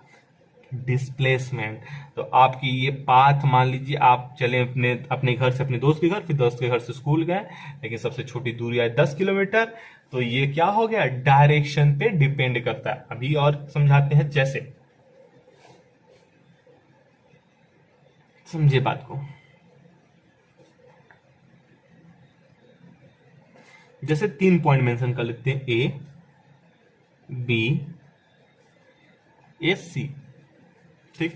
डिस्प्लेसमेंट। तो आपकी ये पाथ, मान लीजिए आप चले अपने घर से अपने दोस्त के घर, फिर दोस्त के घर से स्कूल गए, लेकिन सबसे छोटी दूरी है 10 किलोमीटर। तो ये क्या हो गया? डायरेक्शन पे डिपेंड करता है। अभी और समझाते हैं, जैसे समझे बात को। जैसे 3 पॉइंट मेंशन कर लेते हैं, ए, बी, ए, सी, ठीक।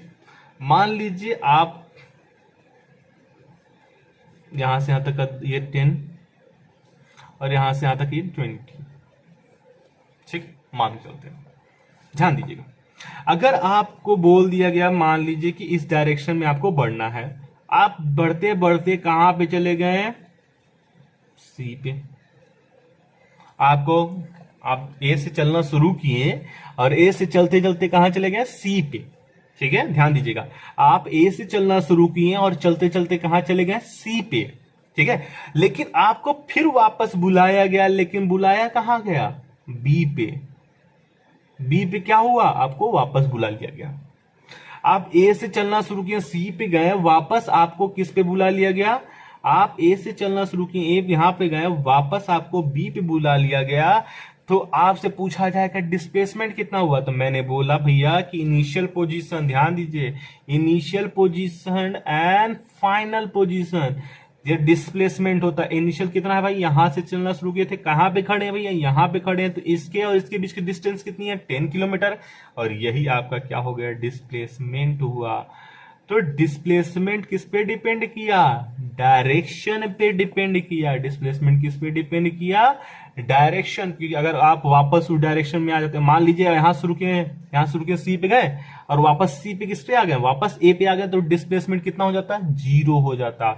मान लीजिए आप यहां से यहां तक ये 10 और यहां से यहां तक ये 20, ठीक, मान के चलते हैं। ध्यान दीजिएगा, अगर आपको बोल दिया गया मान लीजिए कि इस डायरेक्शन में आपको बढ़ना है, आप बढ़ते बढ़ते कहां पे चले गए, सी पे। आपको आप ए से चलना शुरू किए और ए से चलते चलते कहां चले गए, सी पे। ठीक है, ध्यान दीजिएगा, आप ए से चलना शुरू किए और चलते चलते कहां चले गए, सी पे। ठीक है, लेकिन आपको फिर वापस बुलाया गया, लेकिन बुलाया कहां गया, बी पे। बी पे क्या हुआ, आपको वापस बुला लिया गया। आप ए से चलना शुरू किए, सी पे गए, वापस आपको किस पे बुला लिया गया, आप ए से चलना शुरू किए, ए यहां पे गए, वापस आपको बी पे बुला लिया गया। तो आपसे पूछा जाएगा डिस्प्लेसमेंट कितना हुआ, तो मैंने बोला भैया कि इनिशियल पोजीशन, ध्यान दीजिए, initial position and final position, ये डिस्प्लेसमेंट होता है। इनिशियल कितना है भाई, यहां से चलना शुरू किए थे, कहां पे खड़े हैं भैया, यहां पे खड़े हैं, तो इसके और इसके बीच की डिस्टेंस कितनी है, 10 किलोमीटर, और यही आपका क्या हो गया, डिस्प्लेसमेंट हुआ। तो डिस्प्लेसमेंट किस पे डिपेंड किया, डायरेक्शन पे डिपेंड किया। डिस्प्लेसमेंट किस पे डिपेंड किया, डायरेक्शन। क्योंकि अगर आप वापस उस डायरेक्शन में आ जाते हैं, मान लीजिए यहां शुरू किए सी पे गए और वापस सी पे किस पे आ गए, वापस ए पे आ गए, तो डिस्प्लेसमेंट कितना हो जाता है, 0 हो जाता।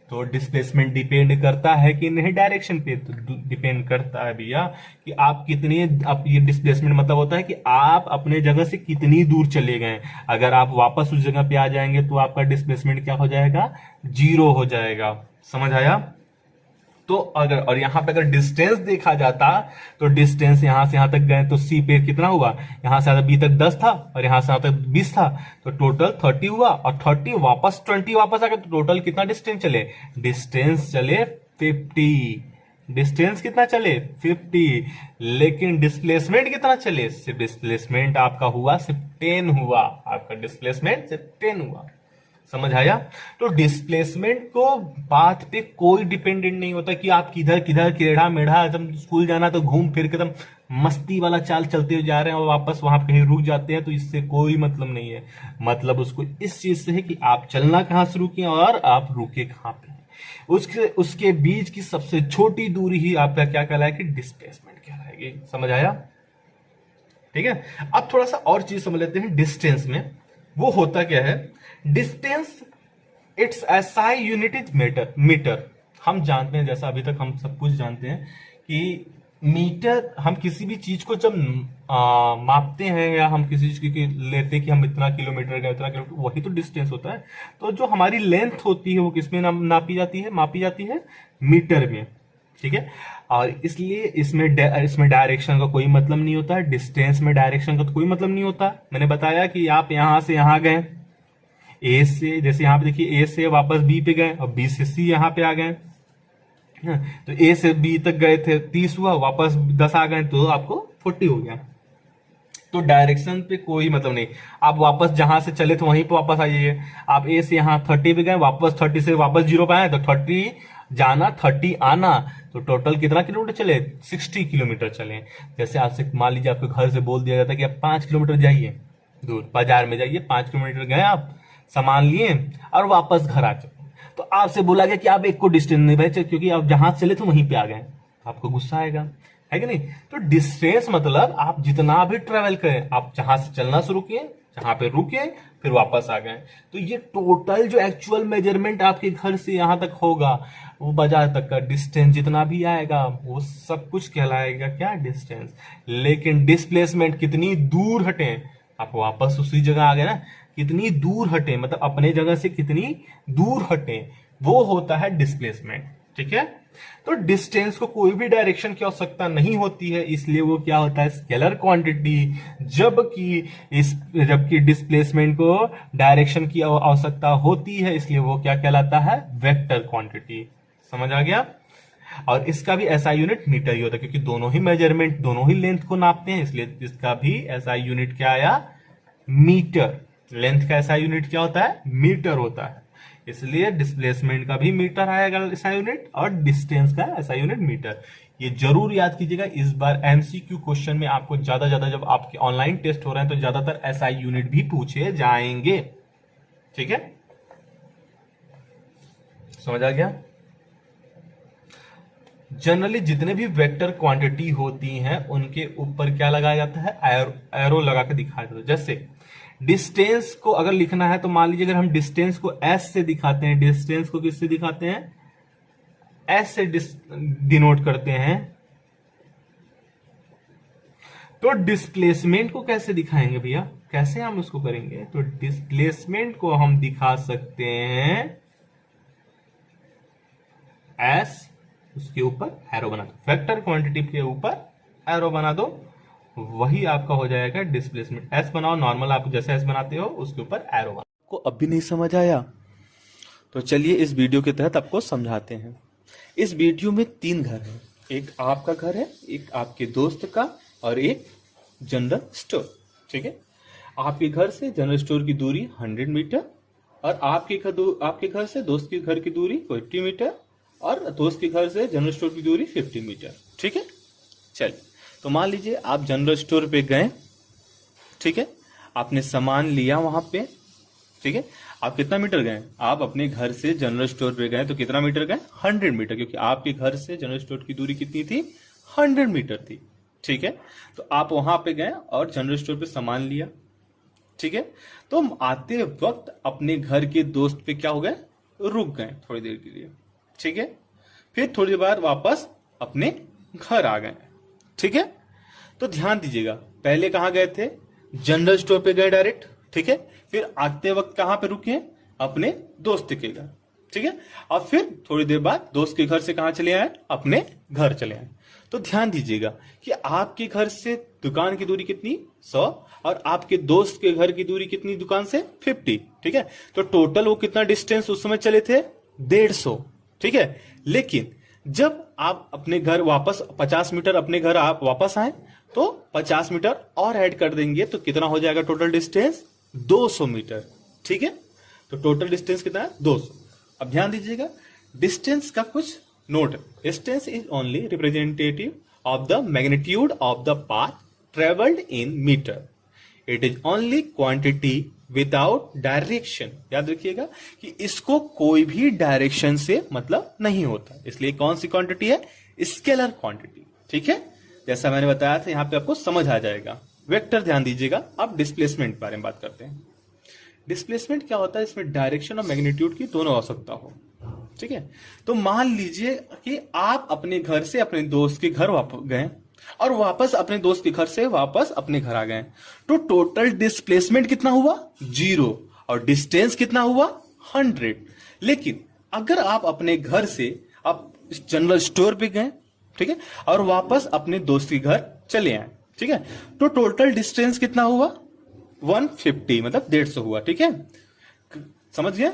तो डिस्प्लेसमेंट डिपेंड करता है कि नहीं डायरेक्शन पे, तो डिपेंड करता है भैया कि आप कितने, आप ये डिस्प्लेसमेंट मतलब होता है कि आप अपने जगह से कितनी दूर चले गए। अगर आप वापस उस जगह पे आ जाएंगे तो आपका डिस्प्लेसमेंट क्या हो जाएगा, 0 हो जाएगा। समझ आया। तो अगर, और यहां पे अगर डिस्टेंस देखा जाता, तो डिस्टेंस यहां से यहां तक गए तो सी पे कितना हुआ, यहां से बी तक 10 था और यहां से यहां तक 20 था, तो टोटल 30 हुआ, और 30 वापस 20 वापस आ गया, तो टोटल कितना डिस्टेंस चले, डिस्टेंस चले 50। डिस्टेंस कितना चले, 50। लेकिन डिस्प्लेसमेंट कितना चले, सिर्फ डिस्प्लेसमेंट आपका हुआ सिर्फ 10 हुआ, आपका डिस्प्लेसमेंट सिर्फ 10 हुआ। समझ आया। तो डिस्प्लेसमेंट को पाथ पे कोई डिपेंडेंट नहीं होता कि आप किधर किधर टेढ़ा मेढ़ा, एकदम स्कूल जाना तो घूम फिर के एकदम मस्ती वाला चाल चलते हुए जा रहे हैं और वापस वहां कहीं रुक जाते हैं, तो इससे कोई मतलब नहीं है। मतलब उसको इस चीज से है कि आप चलना कहां शुरू किए और आप रुके कहां पे, उसके बीच की सबसे छोटी दूरी ही आपका क्या कहलाएगी, डिस्प्लेसमेंट कहलाएगी। समझ आया। ठीक है, अब थोड़ा सा और चीज समझ लेते हैं डिस्टेंस में। वो होता क्या है, distance its SI unit is metre. हम जानते हैं, जैसा अभी तक हम सब कुछ जानते हैं कि मीटर, हम किसी भी चीज को जब मापते हैं या हम किसी चीज की लेते हैं कि हम इतना किलोमीटर गए, इतना किलोमीटर, वही तो डिस्टेंस होता है। तो जो हमारी लेंथ होती है वो किसमें मापी जाती है मीटर में। ठीक है, और इसलिए इसमें डायरेक्शन का कोई मतलब नहीं होता है, डिस्टेंस में डायरेक्शन का तो कोई मतलब नहीं होता। मैंने बताया कि आप यहां से यहां गए, ए से, जैसे यहां पे देखिए, ए से वापस बी पे गए और बी से सी यहां पे आ गए, तो ए से बी तक गए थे 30 हुआ, वापस 10 आ गए तो आपको 40 हो गया। तो डायरेक्शन पे कोई मतलब नहीं, आप वापस जहां से चले थे वहीं पे वापस आ जाइए। आप ए से यहां 30 पे गए, वापस 30 से वापस 0 पे आए, तो 30 जाना 30 आना, तो टोटल कितना किलोमीटर चले, 60 किलोमीटर चले। जैसे आपसे मान लीजिए आपके घर से बोल दिया जाता है कि आप 5 किलोमीटर जाइए दूर, बाजार में जाइए, 5 किलोमीटर गए आप, सामान लिए और वापस घर आ चुके, तो आपसे बोला गया कि आप एक को डिस्टेंस नहीं भेजे क्योंकि आप जहां चले थे वहीं पे आ गए, आपको गुस्सा आएगा, है कि नहीं। तो डिस्टेंस मतलब आप जितना भी ट्रेवल करें, आप जहां से चलना शुरू किए, जहां पे रुके, फिर वापस आ गए, तो ये टोटल जो एक्चुअल मेजरमेंट आपके घर से यहां तक होगा, वो बाजार तक का डिस्टेंस जितना भी आएगा वो सब कुछ कहलाएगा क्या, डिस्टेंस। लेकिन डिस्प्लेसमेंट कितनी दूर हटे, आप वापस उसी जगह आ गए ना, कितनी दूर हटे, मतलब अपने जगह से कितनी दूर हटे, वो होता है डिस्प्लेसमेंट। ठीक है, तो डिस्टेंस को कोई भी डायरेक्शन की आवश्यकता नहीं होती है, इसलिए वो क्या होता है, स्केलर क्वांटिटी। जबकि डिस्प्लेसमेंट को डायरेक्शन की आवश्यकता होती है, इसलिए वो क्या कहलाता है, वेक्टर क्वांटिटी। समझ आ गया। और इसका भी एसआई यूनिट मीटर ही होता है, क्योंकि दोनों ही मेजरमेंट, दोनों ही लेंथ को नापते हैं, इसलिए इसका भी एसआई यूनिट क्या आया, मीटर। लेंथ का एसआई यूनिट क्या होता है, मीटर होता है, इसलिए डिस्प्लेसमेंट का भी मीटर आएगा एसआई यूनिट, और डिस्टेंस का एसआई यूनिट मीटर। ये जरूर याद कीजिएगा, इस बार एमसीक्यू क्वेश्चन में आपको ज्यादा जब आपके ऑनलाइन टेस्ट हो रहे हैं तो ज्यादातर एसआई यूनिट भी पूछे जाएंगे। ठीक है, समझ आ गया। जनरली जितने भी वेक्टर क्वांटिटी होती हैं उनके ऊपर क्या लगाया जाता है, एरो लगा के दिखाया जाता है। जैसे डिस्टेंस को अगर लिखना है तो मान लीजिए अगर हम डिस्टेंस को एस से दिखाते हैं, डिस्टेंस को किससे दिखाते हैं, एस से डिनोट करते हैं, तो डिस्प्लेसमेंट को कैसे दिखाएंगे भैया, कैसे हम उसको करेंगे, तो डिस्प्लेसमेंट को हम दिखा सकते हैं एस, उसके ऊपर एरो बना दो, वेक्टर क्वांटिटी के ऊपर एरो बना दो, वही आपका हो जाएगा डिस्प्लेसमेंट। एस बनाओ नॉर्मल, आप जैसे एस बनाते हो उसके ऊपर एरो बनाओ। को अब भी नहीं समझ आया तो चलिए इस वीडियो के तहत आपको समझाते हैं। इस वीडियो में 3 घर हैं, एक आपका घर है, एक आपके दोस्त का और एक जनरल स्टोर। ठीक है, आपके घर से जनरल स्टोर की दूरी 100 मीटर और आपके घर से दोस्त के घर की दूरी 50 मीटर और दोस्त के घर से जनरल स्टोर की दूरी 50 मीटर। ठीक है, चलिए तो मान लीजिए आप जनरल स्टोर पे गए, ठीक है, आपने सामान लिया वहां पे, ठीक है, आप कितना मीटर गए, आप अपने घर से जनरल स्टोर पे गए तो कितना मीटर गए, 100 मीटर, क्योंकि आपके घर से जनरल स्टोर की दूरी कितनी थी, 100 मीटर थी। ठीक है, तो आप वहां पे गए और जनरल स्टोर पे सामान लिया। ठीक है, तो हम आते वक्त अपने घर के दोस्त पे क्या हो गए, रुक गए थोड़ी देर के लिए। ठीक है, फिर थोड़ी देर बाद वापस अपने घर आ गए। ठीक है, तो ध्यान दीजिएगा, पहले कहां गए थे, जनरल स्टोर पे गए डायरेक्ट। ठीक है, फिर आते वक्त कहां पे रुके, अपने दोस्त के घर। ठीक है, और फिर थोड़ी देर बाद दोस्त के घर से कहां चले आए, अपने घर चले आए। तो ध्यान दीजिएगा कि आपके घर से दुकान की दूरी कितनी, 100, और आपके दोस्त के घर की दूरी कितनी दुकान से, 50। ठीक है, तो टोटल वो कितना डिस्टेंस उस समय चले थे, 150। ठीक है, लेकिन जब आप अपने घर वापस 50 मीटर अपने घर आप वापस आए तो 50 मीटर और ऐड कर देंगे तो कितना हो जाएगा टोटल डिस्टेंस, 200 मीटर। ठीक है, तो टोटल डिस्टेंस कितना है, 200। अब ध्यान दीजिएगा, डिस्टेंस का कुछ note, distance is only representative of the magnitude of the path travelled in metre, it is only quantity without direction. याद रखिएगा कि इसको कोई भी डायरेक्शन से मतलब नहीं होता, इसलिए कौन सी क्वांटिटी है, स्केलर क्वांटिटी। ठीक है, जैसा मैंने बताया था, यहां पे आपको समझ आ जाएगा। वेक्टर ध्यान दीजिएगा। अब डिस्प्लेसमेंट के बारे में बात करते हैं। डिस्प्लेसमेंट क्या होता है, इसमें डायरेक्शन और मैग्नीट्यूड की दोनों आवश्यकता हो। ठीक है, तो मान लीजिए कि आप अपने घर से अपने दोस्त के घर वापस गए और वापस अपने दोस्त के घर से वापस अपने घर आ गए, तो टोटल डिस्प्लेसमेंट कितना हुआ, 0, और डिस्टेंस कितना हुआ, 100। लेकिन अगर आप अपने घर से आप जनरल स्टोर पे गए, ठीक है, और वापस अपने दोस्त के घर चले आए, ठीक है, तो टोटल डिस्टेंस कितना हुआ, 150, मतलब 150 हुआ। ठीक है, समझ गए।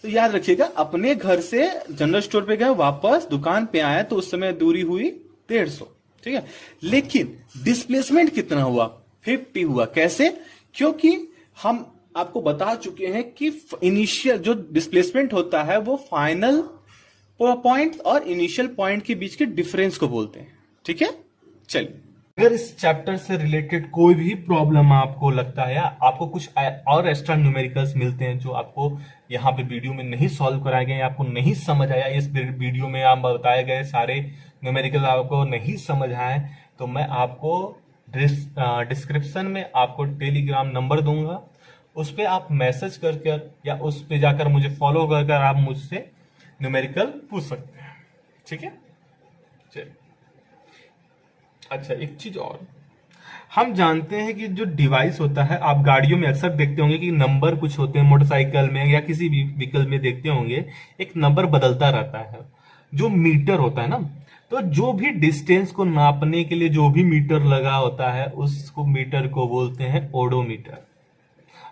तो याद रखिएगा, अपने घर से जनरल स्टोर पे गए, वापस दुकान पे आए तो उस समय दूरी हुई 150। ठीक है, लेकिन डिस्प्लेसमेंट कितना हुआ, 50 हुआ। कैसे, क्योंकि हम आपको बता चुके हैं कि इनिशियल जो डिस्प्लेसमेंट होता है वो फाइनल पॉइंट और इनिशियल पॉइंट के बीच के डिफरेंस को बोलते हैं। ठीक है, चलिए, अगर इस चैप्टर से रिलेटेड कोई भी प्रॉब्लम आपको लगता है या आपको कुछ और एक्स्ट्रा न्यूमेरिकल्स मिलते हैं जो आपको यहाँ पे वीडियो में नहीं सॉल्व कराए गए, आपको नहीं समझ आया, इस वीडियो में आप बताए गए सारे न्यूमेरिकल आपको नहीं समझ आए, तो मैं आपको डिस्क्रिप्शन में आपको टेलीग्राम नंबर दूंगा, उस पर आप मैसेज करके या उस पर जाकर मुझे फॉलो कर आप मुझसे न्यूमेरिकल पूछ सकते हैं। ठीक है, चलिए। अच्छा, एक चीज और, हम जानते हैं कि जो डिवाइस होता है, आप गाड़ियों में अक्सर देखते होंगे कि नंबर कुछ होते हैं, मोटरसाइकिल में या किसी भी व्हीकल में देखते होंगे एक नंबर बदलता रहता है, जो मीटर होता है ना, तो जो भी डिस्टेंस को नापने के लिए जो भी मीटर लगा होता है उसको मीटर को बोलते हैं odometer.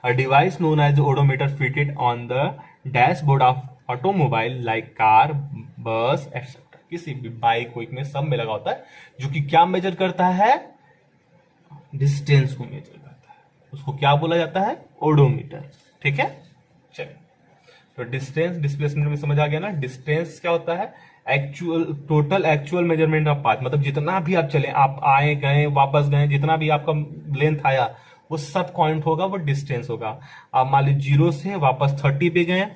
A device known as odometer fitted on the dashboard of automobile like car, bus etcetera, किसी भी बाइक वाइक में सब में लगा होता है, जो कि क्या मेजर करता है, डिस्टेंस को मेजर करता है, उसको क्या बोला जाता है, ओडोमीटर। ठीक है, चलिए, तो डिस्टेंस डिस्प्लेसमेंट में समझ आ गया ना। डिस्टेंस क्या होता है, actual total actual measurement of path, मतलब जितना भी आप चले, आप आए गए वापस गए, जितना भी आपका लेंथ आया वो सब काउंट होगा, वो डिस्टेंस होगा। आप मान लीजिए 0 से वापस 30 पे गए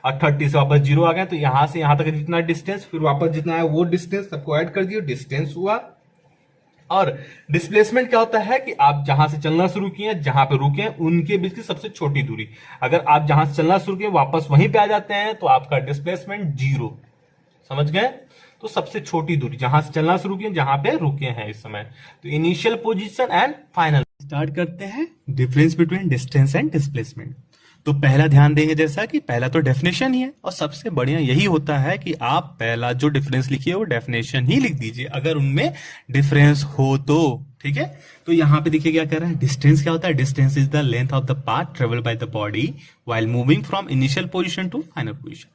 और 30 से वापस 0 आ गए, तो यहां से यहां तक जितना डिस्टेंस, फिर वापस जितना है वो डिस्टेंस सबको ऐड कर दिए, डिस्टेंस हुआ। और डिस्प्लेसमेंट क्या होता है कि आप जहां से चलना शुरू किए, जहां पे रुके, उनके बीच की सबसे छोटी दूरी। अगर आप जहां से चलना शुरू किए वापस वहीं पे आ जाते हैं तो आपका डिस्प्लेसमेंट 0। समझ गए? तो सबसे छोटी दूरी जहां से चलना शुरू किए, जहां पे रुके हैं इस समय। तो initial position and final. Start करते हैं difference between distance and displacement. तो पहला ध्यान देंगे जैसा कि पहला तो डेफिनेशन ही है, और सबसे बढ़िया यही होता है कि आप पहला जो डिफरेंस लिखिए वो डेफिनेशन ही लिख दीजिए अगर उनमें डिफरेंस हो तो। ठीक है, तो यहां पे देखिए क्या कर रहा है, डिस्टेंस क्या होता है, distance is the length of the path travel by the body while moving from initial position to final position.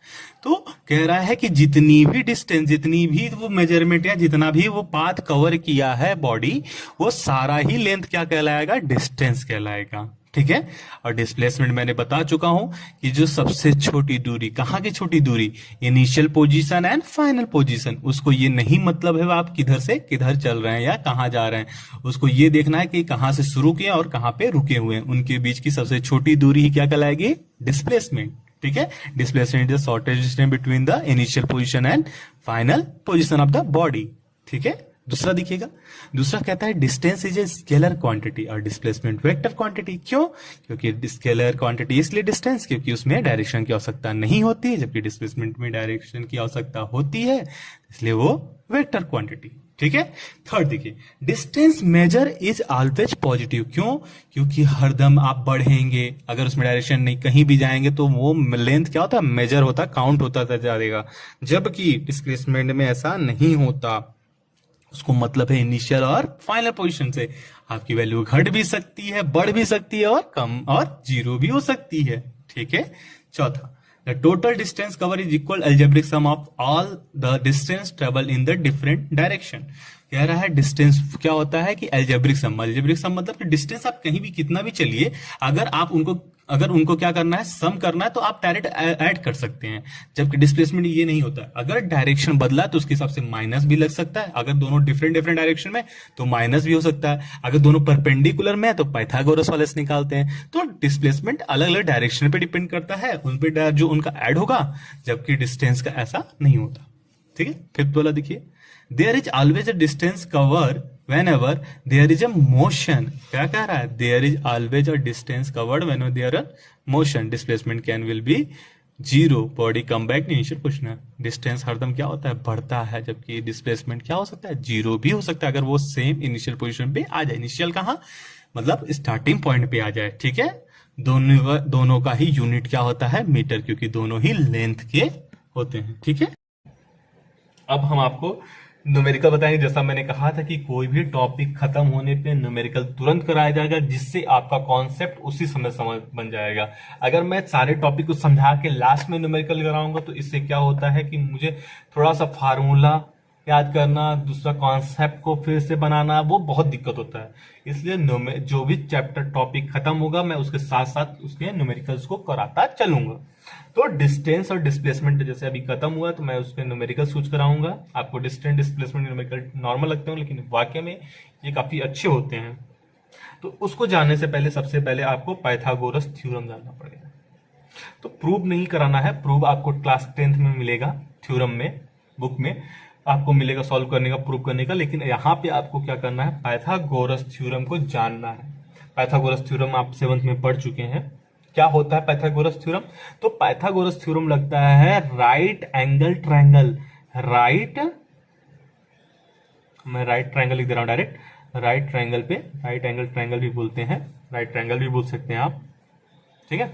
तो कह रहा है कि जितनी भी डिस्टेंस, जितनी भी वो मेजरमेंट या जितना भी वो पाथ कवर किया है बॉडी, वो सारा ही लेंथ क्या कहलाएगा, डिस्टेंस कहलाएगा। ठीक है, और डिस्प्लेसमेंट मैंने बता चुका हूं कि जो सबसे छोटी दूरी, कहां की छोटी दूरी, initial position and final position. उसको ये नहीं मतलब है आप किधर से किधर चल रहे हैं या कहां जा रहे हैं, उसको ये देखना है कि कहां से शुरू किए और कहां पे रुके हुए हैं, उनके बीच की सबसे छोटी दूरी ही क्या कहलाएगी, डिस्प्लेसमेंट। ठीक है, displacement is the shortest distance between the initial position and final position of the body. ठीक है, दूसरा देखिएगा, दूसरा कहता है distance is a scalar quantity और डिस्प्लेसमेंट वेक्टर क्वांटिटी। क्यों? क्योंकि स्केलर क्वांटिटी इसलिए डिस्टेंस, क्योंकि उसमें डायरेक्शन की आवश्यकता नहीं होती है, जबकि डिस्प्लेसमेंट में डायरेक्शन की आवश्यकता होती है, इसलिए वो वेक्टर क्वांटिटी। ठीक है, थर्ड देखिए, distance measure is always positive. क्यों? क्योंकि हरदम आप बढ़ेंगे, अगर उसमें डायरेक्शन नहीं, कहीं भी जाएंगे तो वो लेंथ क्या होता है, मेजर होता, काउंट होता जाएगा, जबकि डिस्प्लेसमेंट में ऐसा नहीं होता। उसको मतलब है इनिशियल और फाइनल पोजीशन से आपकी वैल्यू घट भी सकती है, बढ़ भी सकती है, और कम और 0 भी हो सकती है। ठीक है, चौथा, the total distance cover is equal algebraic sum of all the distance travel in the different direction. कह रहा है डिस्टेंस क्या होता है कि अलजेब्रिक सम, अलजेब्रिक सम मतलब कि डिस्टेंस आप कहीं भी कितना भी चलिए, अगर उनको क्या करना है, सम करना है, तो आप डायरेक्ट ऐड कर सकते हैं, जबकि डिस्प्लेसमेंट ये नहीं होता है। अगर डायरेक्शन बदला तो उसके हिसाब से माइनस भी लग सकता है, अगर दोनों डिफरेंट डिफरेंट डायरेक्शन में तो माइनस भी हो सकता है, अगर दोनों परपेंडिकुलर में है तो पाइथागोरस वाले से निकालते हैं। तो डिस्प्लेसमेंट अलग अलग डायरेक्शन पे डिपेंड करता है, उन पे जो उनका ऐड होगा, जबकि डिस्टेंस का ऐसा नहीं होता। ठीक है, फिफ्थ वाला देखिए, there is always a distance cover whenever there is a motion। क्या कह रहा है, there is always a distance covered whenever there is motion, displacement can will be 0, body come back to initial position। Distance हरदम क्या होता है, बढ़ता है, जबकि डिस्प्लेसमेंट क्या हो सकता है, 0 भी हो सकता है, अगर वो सेम इनिशियल पोजीशन पे आ जाए। इनिशियल कहाँ, मतलब स्टार्टिंग पॉइंट पे आ जाए। ठीक है, दोनों का ही यूनिट क्या होता है, मीटर, क्योंकि दोनों ही लेंथ के होते हैं। ठीक है, अब हम आपको न्यूमेरिकल बताएंगे। जैसा मैंने कहा था कि कोई भी टॉपिक खत्म होने पे न्यूमेरिकल तुरंत कराया जाएगा, जिससे आपका कॉन्सेप्ट उसी समय समझ बन जाएगा। अगर मैं सारे टॉपिक को समझा के लास्ट में न्यूमेरिकल कराऊंगा तो इससे क्या होता है कि मुझे थोड़ा सा फार्मूला याद करना, दूसरा कॉन्सेप्ट को फिर से बनाना, वो बहुत दिक्कत होता है। इसलिए जो भी चैप्टर टॉपिक खत्म होगा मैं उसके साथ साथ उसके न्यूमेरिकल्स को कराता चलूंगा। तो डिस्टेंस और डिस्प्लेसमेंट जैसे अभी खत्म हुआ तो मैं उसके न्यूमेरिकल्स कुछ कराऊंगा आपको। डिस्टेंस, डिस्प्लेसमेंट, न्यूमेरिकल नॉर्मल लगते हैं, लेकिन वाकई में ये काफी अच्छे होते हैं। तो उसको जानने से पहले सबसे पहले आपको पाइथागोरस थ्योरम जानना पड़ेगा। तो प्रूव नहीं कराना है, प्रूव आपको क्लास 10th में मिलेगा, थ्योरम में, बुक में आपको मिलेगा सॉल्व करने का, प्रूव करने का। लेकिन यहाँ पे आपको क्या करना है, पाइथागोरस थ्योरम को जानना है। पाइथागोरस थ्योरम आप 7th में पढ़ चुके हैं। क्या होता है पाइथागोरस थ्योरम? तो पाइथागोरस थ्योरम लगता है राइट एंगल ट्रायंगल, मैं राइट ट्रायंगल लिख दे रहा हूं डायरेक्ट, राइट ट्रायंगल पे, राइट एंगल ट्रायंगल भी बोलते हैं, राइट ट्रायंगल भी बोल सकते हैं आप। ठीक है,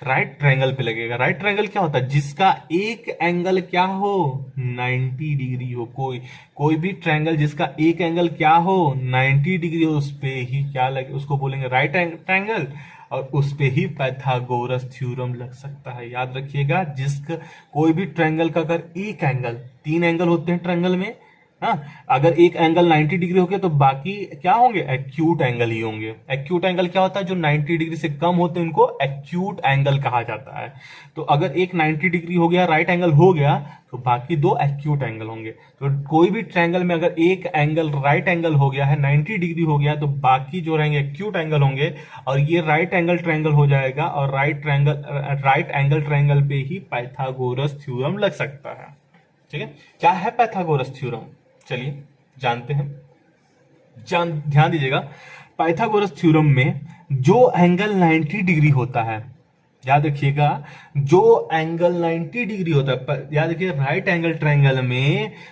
राइट ट्रायंगल पे लगेगा। राइट ट्रायंगल क्या होता है, जिसका एक एंगल क्या हो, 90 डिग्री हो। कोई भी ट्रायंगल जिसका एक एंगल क्या हो, 90 डिग्री हो, उस पे ही क्या लगे, उसको बोलेंगे राइट ट्रायंगल, और उस पे ही पाइथागोरस थ्योरम लग सकता है। याद रखिएगा, जिसका कोई भी ट्रायंगल का अगर एक एंगल, 3 एंगल होते हैं ट्रायंगल में, हाँ, अगर एक एंगल 90 डिग्री हो गया तो बाकी क्या होंगे, एक्यूट एंगल ही होंगे। एक्यूट एंगल क्या होता है, जो 90 डिग्री से कम होते हैं उनको एक्यूट एंगल कहा जाता है। तो अगर एक 90 डिग्री हो गया, राइट एंगल हो गया, तो बाकी दो एक्यूट एंगल होंगे। तो कोई भी ट्रायंगल में अगर एक एंगल राइट एंगल हो गया है, 90 डिग्री हो गया, तो बाकी जो रहेंगे एक्यूट एंगल होंगे, और ये राइट एंगल ट्रायंगल हो जाएगा, और राइट एंगल ट्रायंगल पे ही पाइथागोरस थ्योरम लग सकता है। ठीक है, क्या है पाइथागोरस थ्योरम, चलिए जानते हैं। ध्यान दीजिएगा, पाइथागोरस थ्योरम में जो एंगल 90 डिग्री होता है, याद रखिएगा, जो एंगल 90 डिग्री होता है, याद रखिए राइट एंगल ट्रायंगल में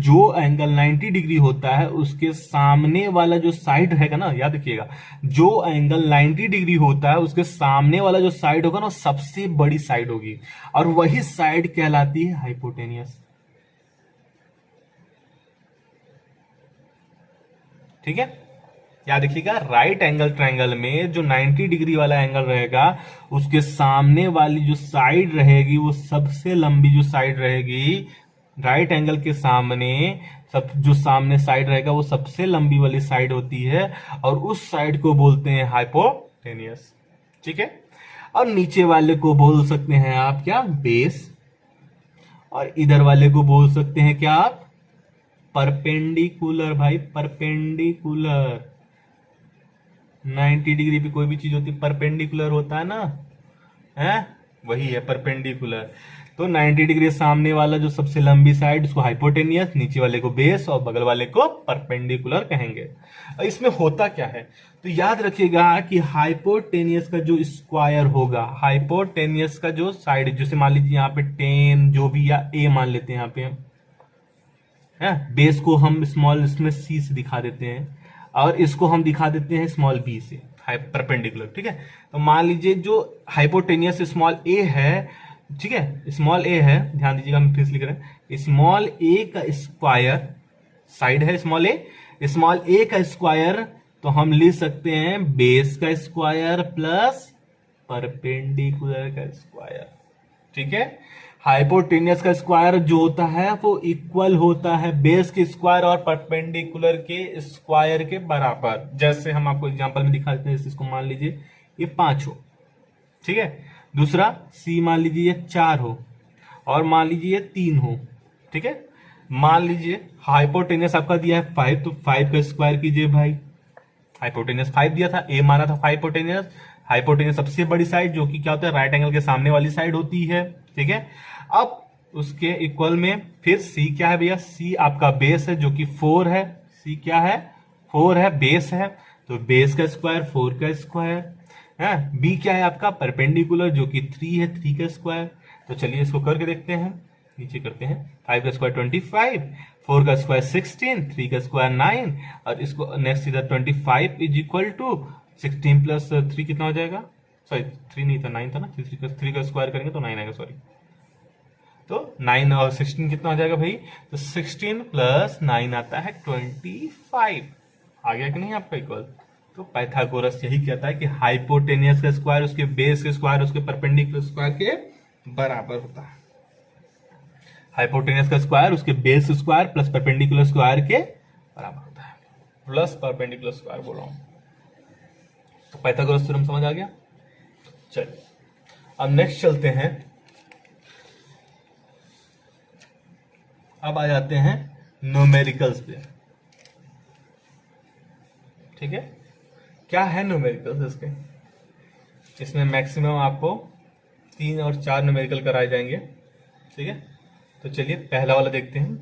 जो एंगल 90 डिग्री होता है, उसके सामने वाला जो साइड रहेगा ना, याद रखिएगा, जो एंगल 90 डिग्री होता है उसके सामने वाला जो साइड होगा ना, सबसे बड़ी साइड होगी, और वही साइड कहलाती है हाइपोटेनियस। ठीक है, याद रखिएगा, राइट एंगल ट्रायंगल में जो 90 डिग्री वाला एंगल रहेगा, उसके सामने वाली जो साइड रहेगी, वो सबसे लंबी जो साइड रहेगी, राइट एंगल के सामने जो सामने साइड रहेगा वो सबसे लंबी वाली साइड होती है, और उस साइड को बोलते हैं हाइपोटेनियस। ठीक है, और नीचे वाले को बोल सकते हैं आप क्या, बेस, और इधर वाले को बोल सकते हैं क्या आप, परपेंडिकुलर। भाई परपेंडिकुलर, 90 डिग्री पे कोई भी चीज होती है परपेंडिकुलर होता है ना, है वही है परपेंडिकुलर। तो 90 डिग्री सामने वाला जो सबसे लंबी साइड, उसको हाइपोटेनियस, नीचे वाले को बेस, और बगल वाले को परपेंडिकुलर कहेंगे। इसमें होता क्या है, तो याद रखिएगा कि हाइपोटेनियस का जो स्क्वायर होगा, हाइपोटेनियस का जो साइड, जैसे मान लीजिए यहाँ पे 10 जो भी, या a मान लेते हैं यहाँ पे, है बेस को हम स्मॉल इसमें c से दिखा देते हैं, और इसको हम दिखा देते हैं स्मॉल b से, परपेंडिकुलर। ठीक है, तो मान लीजिए जो हाइपोटेनियस स्मॉल a है, ठीक है, स्मॉल a है, ध्यान दीजिएगा हम फिर से लिख रहे हैं, स्मॉल a का स्क्वायर, साइड है स्मॉल a का स्क्वायर, तो हम लिख सकते हैं बेस का स्क्वायर प्लस परपेंडिकुलर का स्क्वायर। ठीक है, हाइपोटेनियस का स्क्वायर जो होता है वो इक्वल होता है बेस के स्क्वायर और परपेंडिकुलर के स्क्वायर के बराबर। जैसे हम आपको एग्जांपल में दिखा देते हैं, इसको मान लीजिए ये 5 हो, ठीक है, दूसरा c मान लीजिए ये 4 हो, और मान लीजिए ये 3 हो। ठीक है, मान लीजिए हाइपोटेनियस आपका दिया है 5, तो 5 का स्क्वायर कीजिए भाई, हाइपोटेनियस 5 दिया था, a माना था हाइपोटेनियस, हाइपोटेनियस सबसे बड़ी साइड जो कि क्या होता है, राइट एंगल के सामने वाली साइड होती है। ठीक है, अब उसके इक्वल में फिर c क्या है भैया, c आपका बेस है जो कि 4 है, c क्या है, 4 है, बेस है, तो बेस का स्क्वायर 4 का स्क्वायर है। b क्या है आपका, परपेंडिकुलर जो कि 3 है, 3 का स्क्वायर। तो चलिए इसको करके देखते हैं, नीचे करते हैं, 5 का स्क्वायर 25, 4 का स्क्वायर 16, 3 का स्क्वायर 9, और इसको नेक्स्ट इधर 25 इज इक्वल टू 16 प्लस 3 कितना हो जाएगा, सॉरी 3 नहीं था 9 था ना, 3 का स्क्वायर करेंगे तो 9 आएगा, सॉरी, तो 9 और 16 कितना हो जाएगा भाई, तो 16 प्लस 9 आता है 25। आ गया कि नहीं आपका इक्वल। तो पाइथागोरस यही कहता है कि हाइपोटेनियस का स्क्वायर उसके बेस के स्क्वायर उसके परपेंडिकुलर स्क्वायर के बराबर होता है। हाइपोटेनियस का स्क्वायर उसके base square plus perpendicular square के बराबर होता है, प्लस परपेंडिकुलर स्क्वायर बोल रहा हूं। तो पाइथागोरस थ्योरम समझ आ गया। चलिए अब नेक्स्ट चलते हैं, अब आ जाते हैं न्यूमेरिकल्स पे। ठीक है, क्या है न्यूमेरिकल्स इसके, इसमें मैक्सिमम आपको 3 और 4 न्यूमेरिकल कराए जाएंगे। ठीक है, तो चलिए पहला वाला देखते हैं।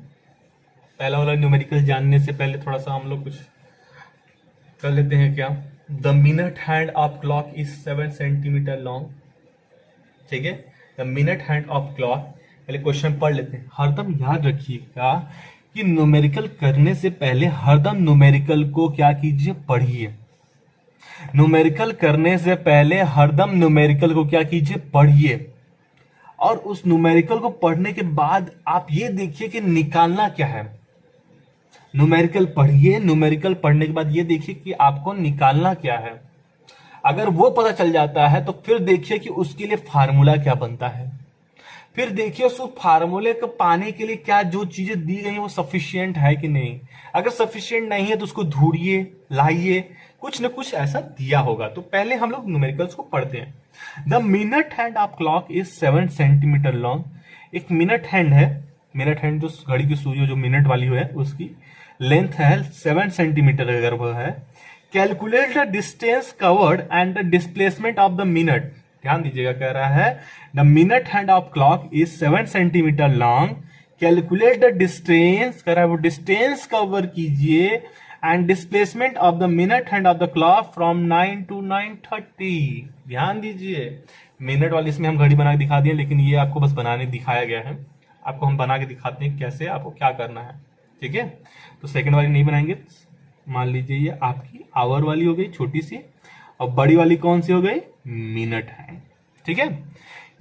पहला वाला न्यूमेरिकल जानने से पहले थोड़ा सा हम लोग कुछ कर लेते हैं। क्या, the minute hand of clock is 7 centimetre long. ठीक है, the minute hand of clock, पहले क्वेश्चन पढ़ लेते हैं। हरदम याद रखिएगा कि न्यूमेरिकल करने से पहले हरदम न्यूमेरिकल को क्या कीजिए, पढ़िए। न्यूमेरिकल करने से पहले हरदम न्यूमेरिकल को क्या कीजिए, पढ़िए, और उस न्यूमेरिकल को पढ़ने के बाद आप ये देखिए कि निकालना क्या है। न्यूमेरिकल पढ़िए, न्यूमेरिकल पढ़ने के बाद ये देखिए कि आपको निकालना क्या है। अगर वो पता चल जाता है तो फिर देखिए कि उसके लिए फार्मूला क्या बनता है। फिर देखिए उस फार्मूले को पाने के लिए क्या जो चीजें दी गई हैं वो सफिशियंट है कि नहीं। अगर सफिशियंट नहीं है तो उसको ढूंढिए, लाइए, कुछ न कुछ ऐसा दिया होगा। तो पहले हम लोग न्यूमेरिकल्स को पढ़ते हैं। The minute hand of clock is 7 centimetre long. एक मिनट हैंड है, मिनट हैंड जो घड़ी की सुई जो मिनट वाली है उसकी लेंथ है 7 सेंटीमीटर अगर वो है। Calculate the distance covered and the displacement of the minute. ध्यान दीजिएगा, कह रहा है the minute hand of clock is 7 centimetre long. Calculate the distance, कह रहा है वो डिस्टेंस कवर कीजिए and displacement of the minute hand of the clock from 9 to 9:30। ध्यान दीजिए, मिनट वाली इसमें हम घड़ी बना के दिखा दिए, लेकिन ये आपको बस बनाने दिखाया गया है। आपको हम बना के दिखाते हैं कैसे आपको क्या करना है, ठीक है। तो सेकंड वाली नहीं बनाएंगे। मान लीजिए ये आपकी आवर वाली हो गई छोटी सी, और बड़ी वाली कौन सी हो गई, मिनट है, ठीक है।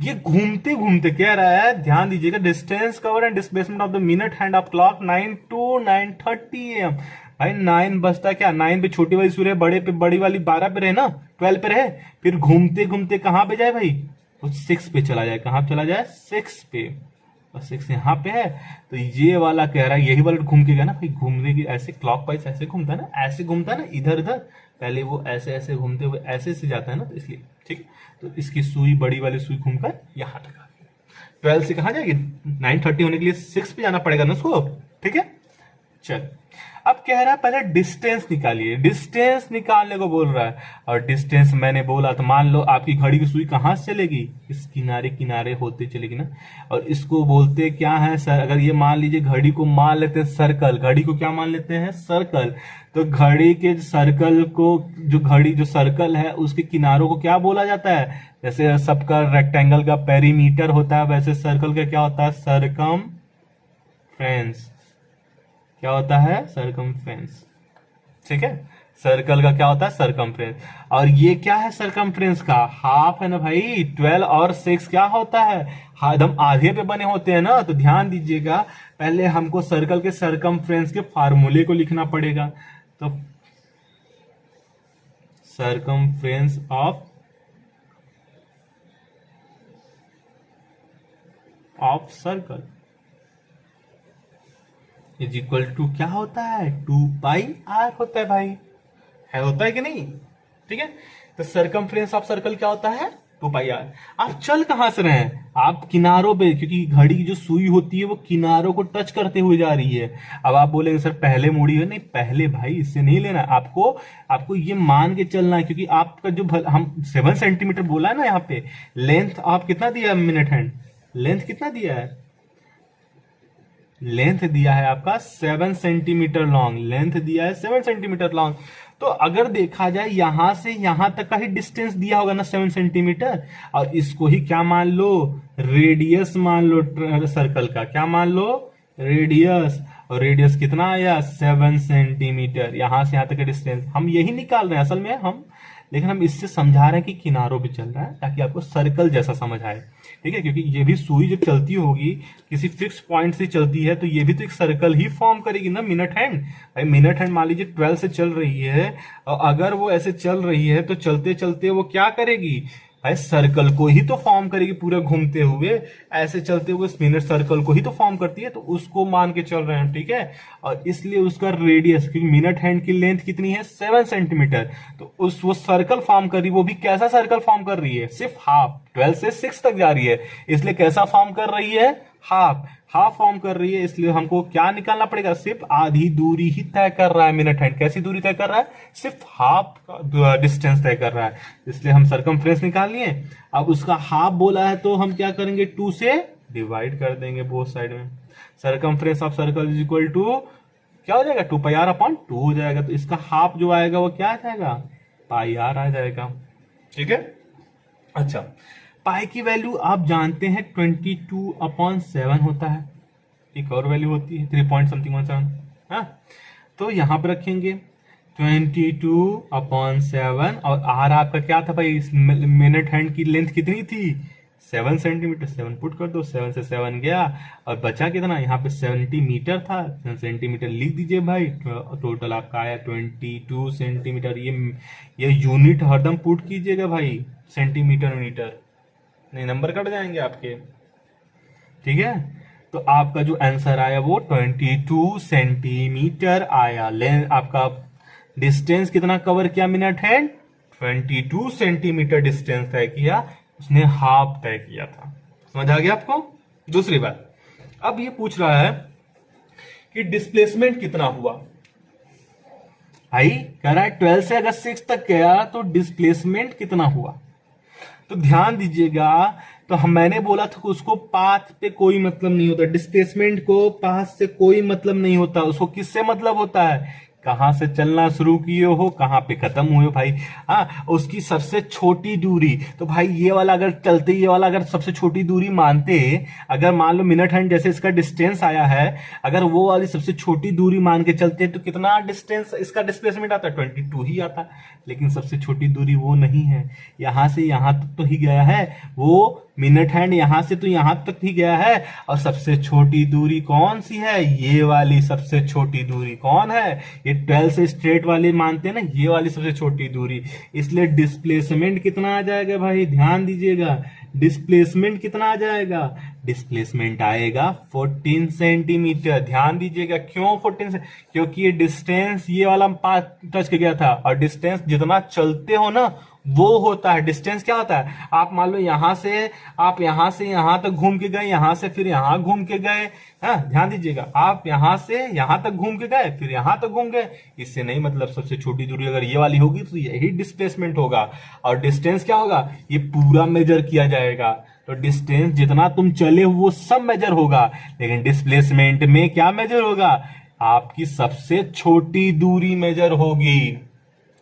ये घूमते घूमते कह रहा है, ध्यान दीजिएगा, distance cover and displacement of the minute hand of clock 9 to 9:30 AM। भाई 9 बजता क्या, 9 पे छोटी वाली सूर्य, बड़े पे बड़ी वाली 12 पे रहे ना, 12 पे रहे, फिर घूमते घूमते कहां पे जाए भाई, वो 6 पे चला जाए। कहां चला जाए, 6 पे, और 6 यहाँ पे है। तो ये वाला कह रहा है यही वाला घूम के गया ना भाई, घूमने की ऐसे क्लॉकवाइज ऐसे घूमता है ना, ऐसे घूमता है ना, इधर उधर, पहले वो ऐसे ऐसे घूमते हुए ऐसे से जाता है ना, तो इसलिए ठीक। तो इसकी सुई, बड़ी वाली सुई घूमकर यहाँ तक आ गई। 12 से कहाँ जाएगी, 9:30 होने के लिए 6 पे जाना पड़ेगा ना उसको, ठीक है। चल अब कह रहा है पहले डिस्टेंस निकालिए, डिस्टेंस निकालने को बोल रहा है। और डिस्टेंस मैंने बोला तो मान लो आपकी घड़ी की सुई कहां से चलेगी, इस किनारे किनारे होते चलेगी ना। और इसको बोलते क्या है सर, अगर ये मान लीजिए घड़ी को मान लेते हैं सर्कल, घड़ी को क्या मान लेते हैं, सर्कल। तो घड़ी के सर्कल को, जो घड़ी जो सर्कल है उसके किनारों को क्या बोला जाता है, जैसे सबका रेक्टेंगल का पेरीमीटर होता है, वैसे सर्कल का क्या होता है, सरकमफ्रेंस। क्या होता है, सरकमफ्रेंस, ठीक है। सर्कल का क्या होता है, सरकमफ्रेंस। और ये क्या है, सरकमफ्रेंस का हाफ है ना भाई। 12 और 6 क्या होता है, एकदम आधे पे बने होते हैं ना। तो ध्यान दीजिएगा, पहले हमको सर्कल के सरकमफ्रेंस के फार्मूले को लिखना पड़ेगा। तो circumference of circle is equal to क्या होता है, 2πr होता है भाई, है, होता है कि नहीं, ठीक है। तो सरकमफ्रेंस ऑफ सर्कल क्या होता है, 2πr। आप चल कहां से रहे हैं, आप किनारों पे, क्योंकि घड़ी की जो सुई होती है वो किनारों को टच करते हुए जा रही है। अब आप बोलेंगे सर पहले मुड़ी है, नहीं पहले भाई इससे नहीं लेना, आपको ये मान के चलना है, क्योंकि आपका जो हम 7 सेंटीमीटर बोला है ना, यहाँ पे लेंथ आप कितना दिया है, मिनट हैंड लेंथ कितना दिया है, लेंथ दिया है आपका 7 सेंटीमीटर लॉन्ग, लेंथ दिया है 7 सेंटीमीटर लॉन्ग। तो अगर देखा जाए यहां से यहां तक का ही डिस्टेंस दिया होगा ना 7 सेंटीमीटर, और इसको ही क्या मान लो, रेडियस मान लो, सर्कल का क्या मान लो, रेडियस। और रेडियस कितना आया, 7 सेंटीमीटर। यहां से यहां तक का डिस्टेंस हम यही निकाल रहे हैं असल में हम, लेकिन हम इससे समझा रहे हैं कि किनारों पे चल रहा है, ताकि आपको सर्कल जैसा समझ आए, ठीक है। क्योंकि ये भी सुई जब चलती होगी किसी फिक्स पॉइंट से चलती है, तो ये भी तो एक सर्कल ही फॉर्म करेगी ना, मिनट हैंड। भाई मिनट हैंड मान लीजिए 12 से चल रही है, और अगर वो ऐसे चल रही है तो चलते चलते वो क्या करेगी भाई, सर्कल को ही तो फॉर्म करेगी, पूरा घूमते हुए ऐसे चलते हुए मिनट सर्कल को ही तो फॉर्म करती है। तो उसको मान के चल रहे हैं, ठीक है। और इसलिए उसका रेडियस, क्योंकि मिनट हैंड की लेंथ कितनी है, 7 सेंटीमीटर, तो वो सर्कल फॉर्म कर रही है, वो भी कैसा सर्कल फॉर्म कर रही है, सिर्फ हाफ। 12 से 6 तक जा रही है, इसलिए कैसा फॉर्म कर रही है, हाफ फॉर्म कर रही है। इसलिए हमको क्या निकालना पड़ेगा, सिर्फ आधी दूरी ही तय कर रहा है मिनट हैंड। कैसी दूरी तय कर रहा है, सिर्फ हाफ का डिस्टेंस तय कर रहा है, इसलिए हम सरकमफ्रेंस निकाल लिए। अब उसका हाफ बोला है तो हम क्या करेंगे, 2 से डिवाइड कर देंगे बोथ साइड में। Circumference of circle is equal to क्या हो जाएगा, 2πr/2 हो जाएगा। तो इसका हाफ जो आएगा वो क्या आ जाएगा, πr आ जाएगा, ठीक है। अच्छा, पाई की वैल्यू आप जानते हैं 22/7 होता है, एक और वैल्यू होती है 3.17, हाँ। तो यहां पर रखेंगे 22/7, और आर आपका क्या था भाई, मिनट हैंड की लेंथ कितनी थी, 7 सेंटीमीटर। 7 पुट कर दो, 7 से 7 गया, और बचा कितना, यहाँ पे 70 मीटर था, सेंटीमीटर लिख दीजिए भाई। टोटल आपका आया 22 सेंटीमीटर। ये यूनिट हरदम पुट कीजिएगा भाई, सेंटीमीटर मीटर नहीं, नंबर कट जाएंगे आपके। ठीक है, तो आपका जो आंसर आया वो 22 सेंटीमीटर आया। लेंथ आपका डिस्टेंस कितना कवर किया मिनट हैंड? 22 सेंटीमीटर डिस्टेंस तय किया, उसने हाफ तय किया था। समझ आ गया आपको? दूसरी बात, अब ये पूछ रहा है कि डिस्प्लेसमेंट कितना हुआ। भाई कह रहा है 12 से अगर 6 तक गया तो डिस्प्लेसमेंट कितना हुआ। तो ध्यान दीजिएगा, तो मैंने बोला था कि उसको पाथ पे कोई मतलब नहीं होता, डिस्प्लेसमेंट को पाथ से कोई मतलब नहीं होता, उसको किससे मतलब होता है? कहां से चलना शुरू किए हो, कहां पे खत्म हुए भाई। हाँ, उसकी सबसे छोटी दूरी, तो भाई ये वाला अगर चलते, ये वाला अगर सबसे छोटी दूरी मानते, अगर मान लो मिनट हैंड जैसे इसका डिस्टेंस आया है, अगर वो वाली सबसे छोटी दूरी मान के चलते तो कितना डिस्टेंस इसका डिस्प्लेसमेंट आता? 22 ही आता। लेकिन सबसे छोटी दूरी वो नहीं है, यहां से यहां तक तो ही गया है वो मिनट हैंड, यहां से तो यहां तक ही गया है। और सबसे छोटी दूरी कौन सी है? ये वाली सबसे छोटी दूरी कौन है? ये 12 से स्ट्रेट वाली मानते हैं ना, ये वाली सबसे छोटी दूरी। इसलिए डिस्प्लेसमेंट कितना आ जाएगा भाई? ध्यान दीजिएगा, डिस्प्लेसमेंट कितना आ जाएगा? डिस्प्लेसमेंट आएगा 14 सेंटीमीटर। ध्यान दीजिएगा, क्यों 14 से? क्योंकि ये डिस्टेंस ये वाला पाथ टच के गया था, और डिस्टेंस जितना चलते हो ना वो होता है। डिस्टेंस क्या होता है? आप मान लो यहां से यहां तक घूम के गए, यहां से फिर यहां घूम के गए। हाँ, ध्यान दीजिएगा, आप यहां से यहां तक घूम के गए, फिर यहां तक घूम गए। इससे नहीं मतलब, सबसे छोटी दूरी अगर ये वाली होगी तो यही डिस्प्लेसमेंट होगा। और डिस्टेंस क्या होगा? ये पूरा मेजर किया जाएगा। तो डिस्टेंस जितना तुम चले हो वो सब मेजर होगा, लेकिन डिस्प्लेसमेंट में क्या मेजर होगा? आपकी सबसे छोटी दूरी मेजर होगी।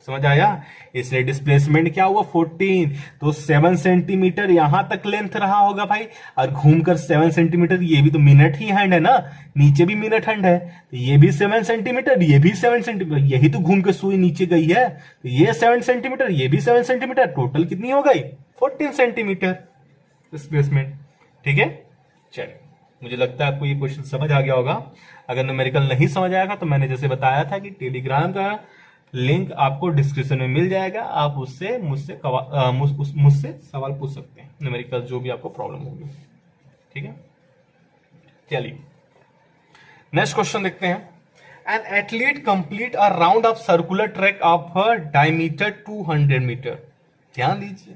समझ आया? इसलिए डिस्प्लेसमेंट क्या हुआ? 14। तो 7 सेंटीमीटर यहां तक लेंथ रहा होगा भाई, और घूमकर 7 सेंटीमीटर, ये भी तो मिनट ही हैंड है ना, नीचे भी मिनट हैंड है, तो ये भी 7 सेंटीमीटर, ये भी 7 सेंटीमीटर, यही तो घूम के सुई नीचे गई है, तो ये 7 सेंटीमीटर, ये भी 7 सेंटीमीटर, टोटल कितनी हो गई? 14 सेंटीमीटर डिस्प्लेसमेंट। ठीक है, चलिए, मुझे लगता है आपको ये क्वेश्चन समझ आ गया होगा। अगर न्यूमेरिकल नहीं समझ आएगा तो मैंने जैसे बताया था कि टेलीग्राम का लिंक आपको डिस्क्रिप्शन में मिल जाएगा, आप उससे मुझसे सवाल पूछ सकते हैं, न्यूमेरिकल जो भी आपको प्रॉब्लम होगी। ठीक है, चलिए नेक्स्ट क्वेश्चन देखते हैं। An athlete complete a round of circular track of a diameter 200 metre. ध्यान दीजिए,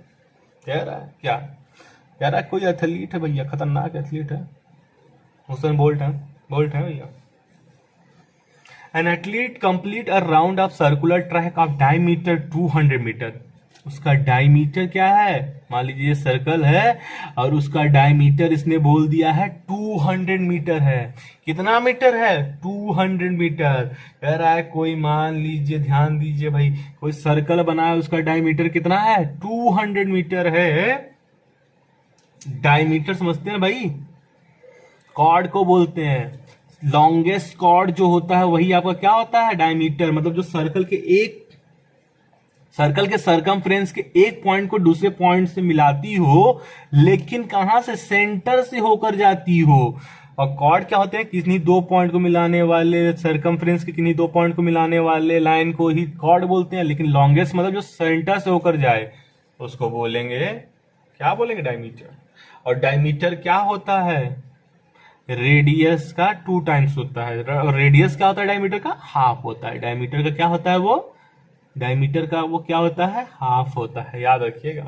कह रहा है क्या? कह रहा है कोई एथलीट है भैया, खतरनाक एथलीट है, हुसैन बोल्ट है भैया। An athlete complete a round of circular track of diameter 200 metre. उसका डायमीटर क्या है? मान लीजिए सर्कल है और उसका डायमीटर इसने बोल दिया है 200 मीटर है। कितना मीटर है? 200 मीटर। कह रहा है कोई, मान लीजिए, ध्यान दीजिए भाई, कोई सर्कल बना है, उसका डायमीटर कितना है? 200 मीटर है। डायमीटर समझते हैं भाई, कॉर्ड को बोलते हैं। लॉन्गेस्ट कॉर्ड जो होता है वही आपका क्या होता है? डायमीटर। मतलब जो सर्कल के सरकमफ्रेंस के एक पॉइंट को दूसरे पॉइंट से मिलाती हो, लेकिन कहां से? सेंटर से होकर जाती हो। और कॉर्ड क्या होते हैं? किन्हीं दो पॉइंट को मिलाने वाले, सरकमफ्रेंस के किन्हीं दो पॉइंट को मिलाने वाले लाइन को ही कॉर्ड बोलते हैं। लेकिन लॉन्गेस्ट मतलब जो सेंटर से होकर जाए उसको बोलेंगे, क्या बोलेंगे? डायमीटर। और डायमीटर क्या होता है? रेडियस का 2 टाइम्स होता है। और रेडियस क्या होता है? डायमीटर का हाफ होता है। डायमीटर का क्या होता है? वो डायमीटर का वो क्या होता है? हाफ होता है, याद रखिएगा।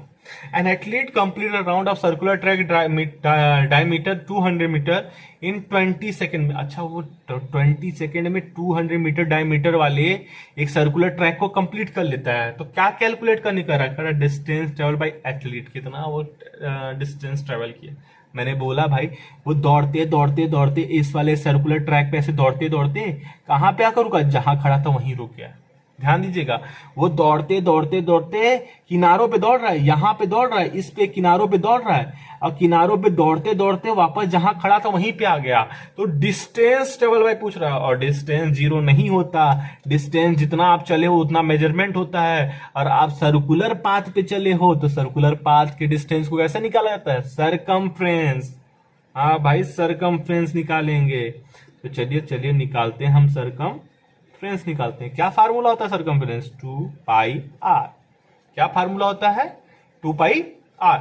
An athlete complete a round of circular track diameter 200 metre in 20 second में। अच्छा, वो 20 सेकेंड में 200 मीटर डायमीटर वाले एक सर्कुलर ट्रैक को कंप्लीट कर लेता है। तो क्या कैलकुलेट करने का रखा? डिस्टेंस ट्रेवल बाय एथलीट, कितना वो डिस्टेंस ट्रेवल किया। मैंने बोला भाई, वो दौड़ते इस वाले सर्कुलर ट्रैक पे ऐसे दौड़ते कहां पे आकर रुका? जहां खड़ा था वहीं रुक गया। ध्यान दीजिएगा, वो दौड़ते किनारों पे दौड़ रहा है, यहां पे दौड़ रहा है, इस पे किनारों पे दौड़ रहा है, और किनारों पे दौड़ते वापस जहां खड़ा था वहीं पे आ गया। तो डिस्टेंस ट्रेवल बाय पूछ रहा है, और डिस्टेंस 0 नहीं होता। डिस्टेंस जितना आप चले हो उतना मेजरमेंट होता है। और आप सर्कुलर पाथ पे चले हो तो सर्कुलर पाथ के डिस्टेंस को कैसे निकाला जाता है? सरकमफ्रेंस। हाँ भाई, सरकमफ्रेंस निकालेंगे। तो चलिए निकालते हैं हम सरकमफ्रेंस निकालते हैं। क्या फार्मूला होता है सरकमफ्रेंस? 2 pi R. क्या फार्मूला होता है? 2 पाई आर।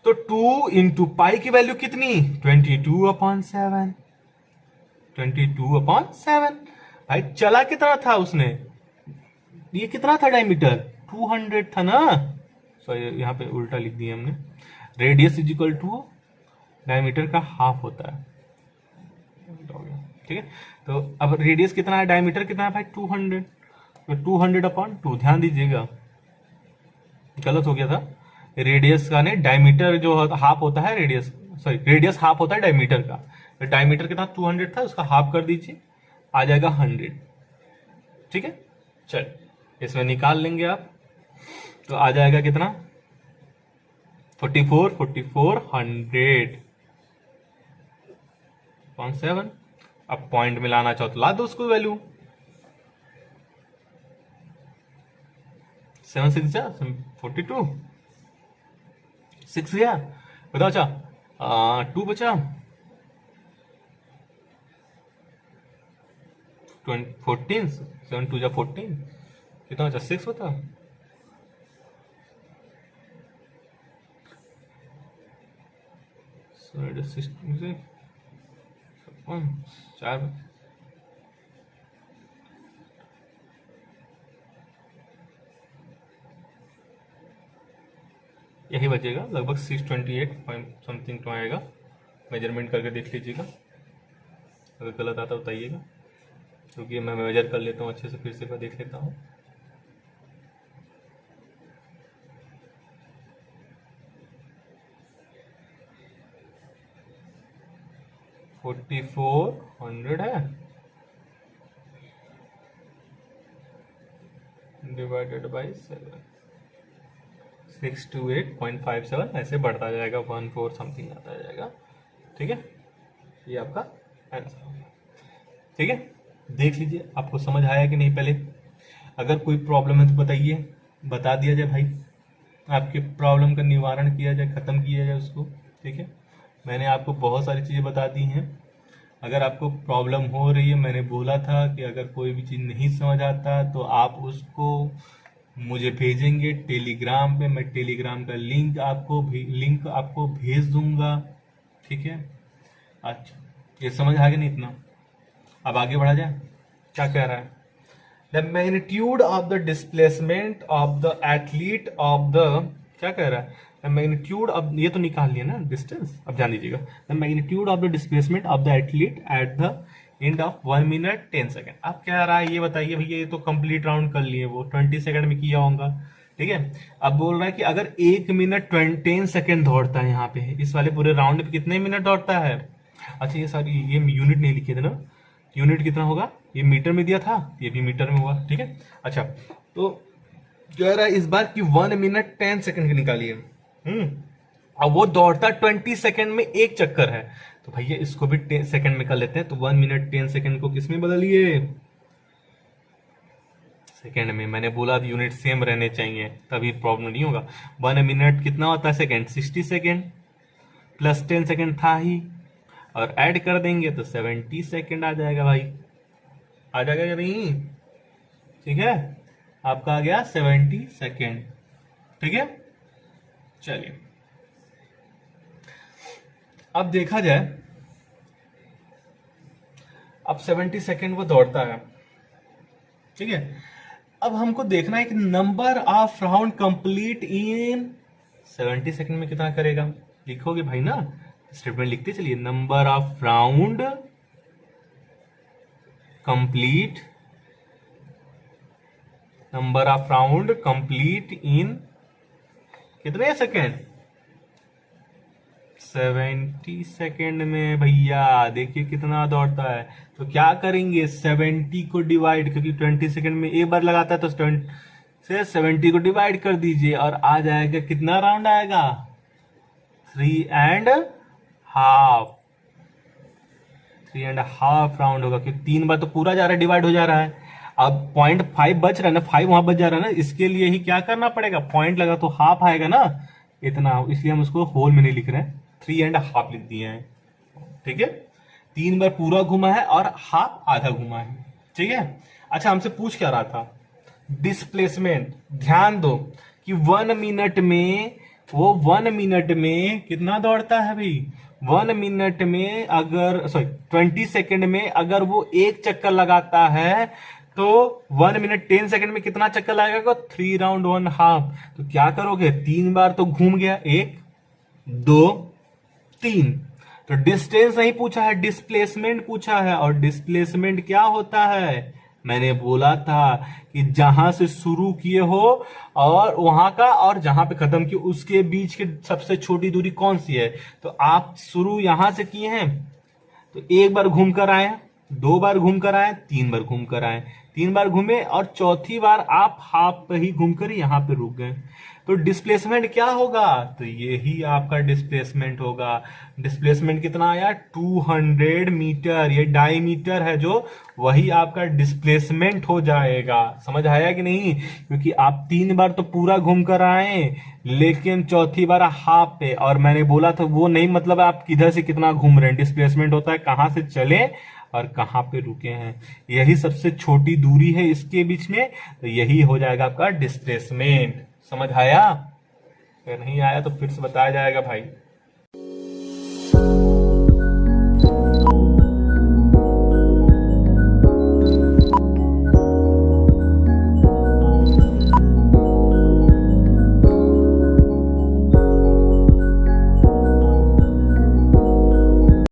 तो 2 इंटू पाई की वैल्यू कितनी 22/7। 22/7 भाई चला कितना था उसने, ये कितना था डायमीटर 200 था ना, सॉरी यहाँ पे उल्टा लिख दिया हमने। Radius is equal to diameter का हाफ होता है, ठीक है। तो अब रेडियस कितना है, डायमीटर कितना है भाई 200, तो 200/2 ध्यान दीजिएगा गलत हो गया था। रेडियस का नहीं, डायमीटर जो हाफ होता है रेडियस, सॉरी रेडियस हाफ होता है डायमीटर का। तो डायमीटर कितना 200 था, उसका हाफ कर दीजिए, आ जाएगा 100, ठीक है। चल इसमें निकाल लेंगे आप, तो आ जाएगा कितना 44 100/7। अब पॉइंट मिलाना चाहो तो ला दो उसको वैल्यू, 7 6 जा 42, 6 गया बताओ, अच्छा 2 बचा, 14, 7 2 जा 14, कितना बचा 6 बता, चार, यही बचेगा लगभग 628 पॉइंट समथिंग तो आएगा। मेजरमेंट करके देख लीजिएगा, अगर गलत आता बताइएगा, क्योंकि मैं मेजर कर लेता हूँ अच्छे से, फिर से मैं देख लेता हूँ। फोर्टी 400 है डिवाइडेड बाई 7, 628.57 ऐसे बढ़ता जाएगा, 14 समथिंग आता जाएगा, ठीक है। ये आपका आंसर हो गया, ठीक है। देख लीजिए आपको समझ आया कि नहीं, पहले अगर कोई प्रॉब्लम है तो बताइए, बता दिया जाए भाई, आपके प्रॉब्लम का निवारण किया जाए, खत्म किया जाए उसको, ठीक है। मैंने आपको बहुत सारी चीज़ें बता दी हैं। अगर आपको प्रॉब्लम हो रही है, मैंने बोला था कि अगर कोई भी चीज़ नहीं समझ आता तो आप उसको मुझे भेजेंगे टेलीग्राम पे, मैं टेलीग्राम का लिंक आपको भेज दूंगा, ठीक है। अच्छा ये समझ आ गया नहीं इतना, अब आगे बढ़ा जाए। क्या कह रहा है, the magnitude of the displacement of the athlete of the, क्या कह रहा है, द मैग्नीट्यूड ऑफ, ये तो निकाल लिया ना डिस्टेंस, अब ध्यान दीजिएगा, the magnitude of the displacement of the athlete at the end of 1 minute 10 second. अब क्या रहा है ये बताइए भैया, ये तो कंप्लीट राउंड कर लिए, वो 20 सेकंड में किया होगा, ठीक है। अब बोल रहा है कि अगर 1 मिनट 10 सेकंड दौड़ता है, यहाँ पे इस वाले पूरे राउंड पे कितने मिनट दौड़ता है। अच्छा ये सारी ये यूनिट नहीं लिखे थे ना, यूनिट कितना होगा, ये मीटर में दिया था, ये भी मीटर में हुआ, ठीक है। अच्छा तो कह रहा है इस बार की 1 मिनट 10 सेकंड की निकालिए, अब वो दौड़ता 20 सेकंड में एक चक्कर है, तो भैया इसको भी 10 सेकंड में कर लेते हैं। तो 1 मिनट 10 सेकंड को किस में बदलिए, सेकंड में। मैंने बोला यूनिट सेम रहने चाहिए तभी प्रॉब्लम नहीं होगा। 1 मिनट कितना होता है सेकंड, 60 सेकंड, प्लस 10 सेकंड था ही, और ऐड कर देंगे तो 70 सेकंड आ जाएगा भाई, आ जाएगा या नहीं, ठीक है। आपका आ गया 70 सेकंड, ठीक है। चलिए अब देखा जाए, अब 70 सेकंड वो दौड़ता है, ठीक है। अब हमको देखना है कि number of round complete in 70 second में कितना करेगा। लिखोगे भाई ना, स्टेटमेंट लिखते चलिए, number of round complete, number of round complete in कितने सेकंड, 70 सेकंड में। भैया देखिए कितना दौड़ता है, तो क्या करेंगे 70 को डिवाइड, क्योंकि 20 सेकंड में एक बार लगाता है, तो 20 से 70 को डिवाइड कर दीजिए और आ जाएगा कितना राउंड आएगा, 3.5, 3.5 राउंड होगा, क्योंकि 3 बार तो पूरा जा रहा है, डिवाइड हो जा रहा है। अब 0.5 बच रहा है ना, 5 वहां बच जा रहा है ना, इसके लिए ही क्या करना पड़ेगा, पॉइंट लगा तो हाफ आएगा ना इतना, इसलिए हम उसको होल में नहीं लिख रहे हैं, 3.5 लिख दिए हैं, ठीक है। 3 बार पूरा घुमा है और हाफ आधा घुमा है, ठीक है। अच्छा हमसे पूछ क्या रहा था, डिस्प्लेसमेंट। ध्यान दो कि 1 मिनट में वो 1 मिनट में कितना दौड़ता है भाई? 1 मिनट में अगर 20 सेकंड में अगर वो एक चक्कर लगाता है तो 1 मिनट 10 सेकंड में कितना चक्कर लगाएगा? 3 राउंड 1/2। तो क्या करोगे? 3 बार तो घूम गया, 1 2 3। तो डिस्टेंस नहीं पूछा है, डिस्प्लेसमेंट पूछा है। और डिस्प्लेसमेंट क्या होता है? मैंने बोला था कि जहां से शुरू किए हो और वहां का और जहां पे खत्म किए उसके बीच की सबसे छोटी दूरी कौन सी है? तो आप शुरू यहां से किए हैं तो 1 बार घूम कर आए, 2 बार घूम कर आए, 3 बार घूम कर आए, 3 बार घूमे और चौथी बार आप हाफ पे ही घूमकर यहां पे रुक गए। तो डिस्प्लेसमेंट क्या होगा? तो यही आपका डिस्प्लेसमेंट होगा। डिस्प्लेसमेंट कितना आया? 200 मीटर। ये डायमीटर है जो, वही आपका डिस्प्लेसमेंट हो जाएगा। समझ आया कि नहीं? क्योंकि आप 3 बार तो पूरा घूम कर आए लेकिन चौथी बार हाफ पे, और मैंने बोला था वो नहीं मतलब आप किधर से कितना घूम रहे हैं। डिस्प्लेसमेंट होता है कहां से चले और कहां पे रुके हैं, यही सबसे छोटी दूरी है इसके बीच में। तो यही हो जाएगा आपका डिस्प्लेसमेंट। समझ आया? अगर नहीं आया तो फिर से बताया जाएगा भाई।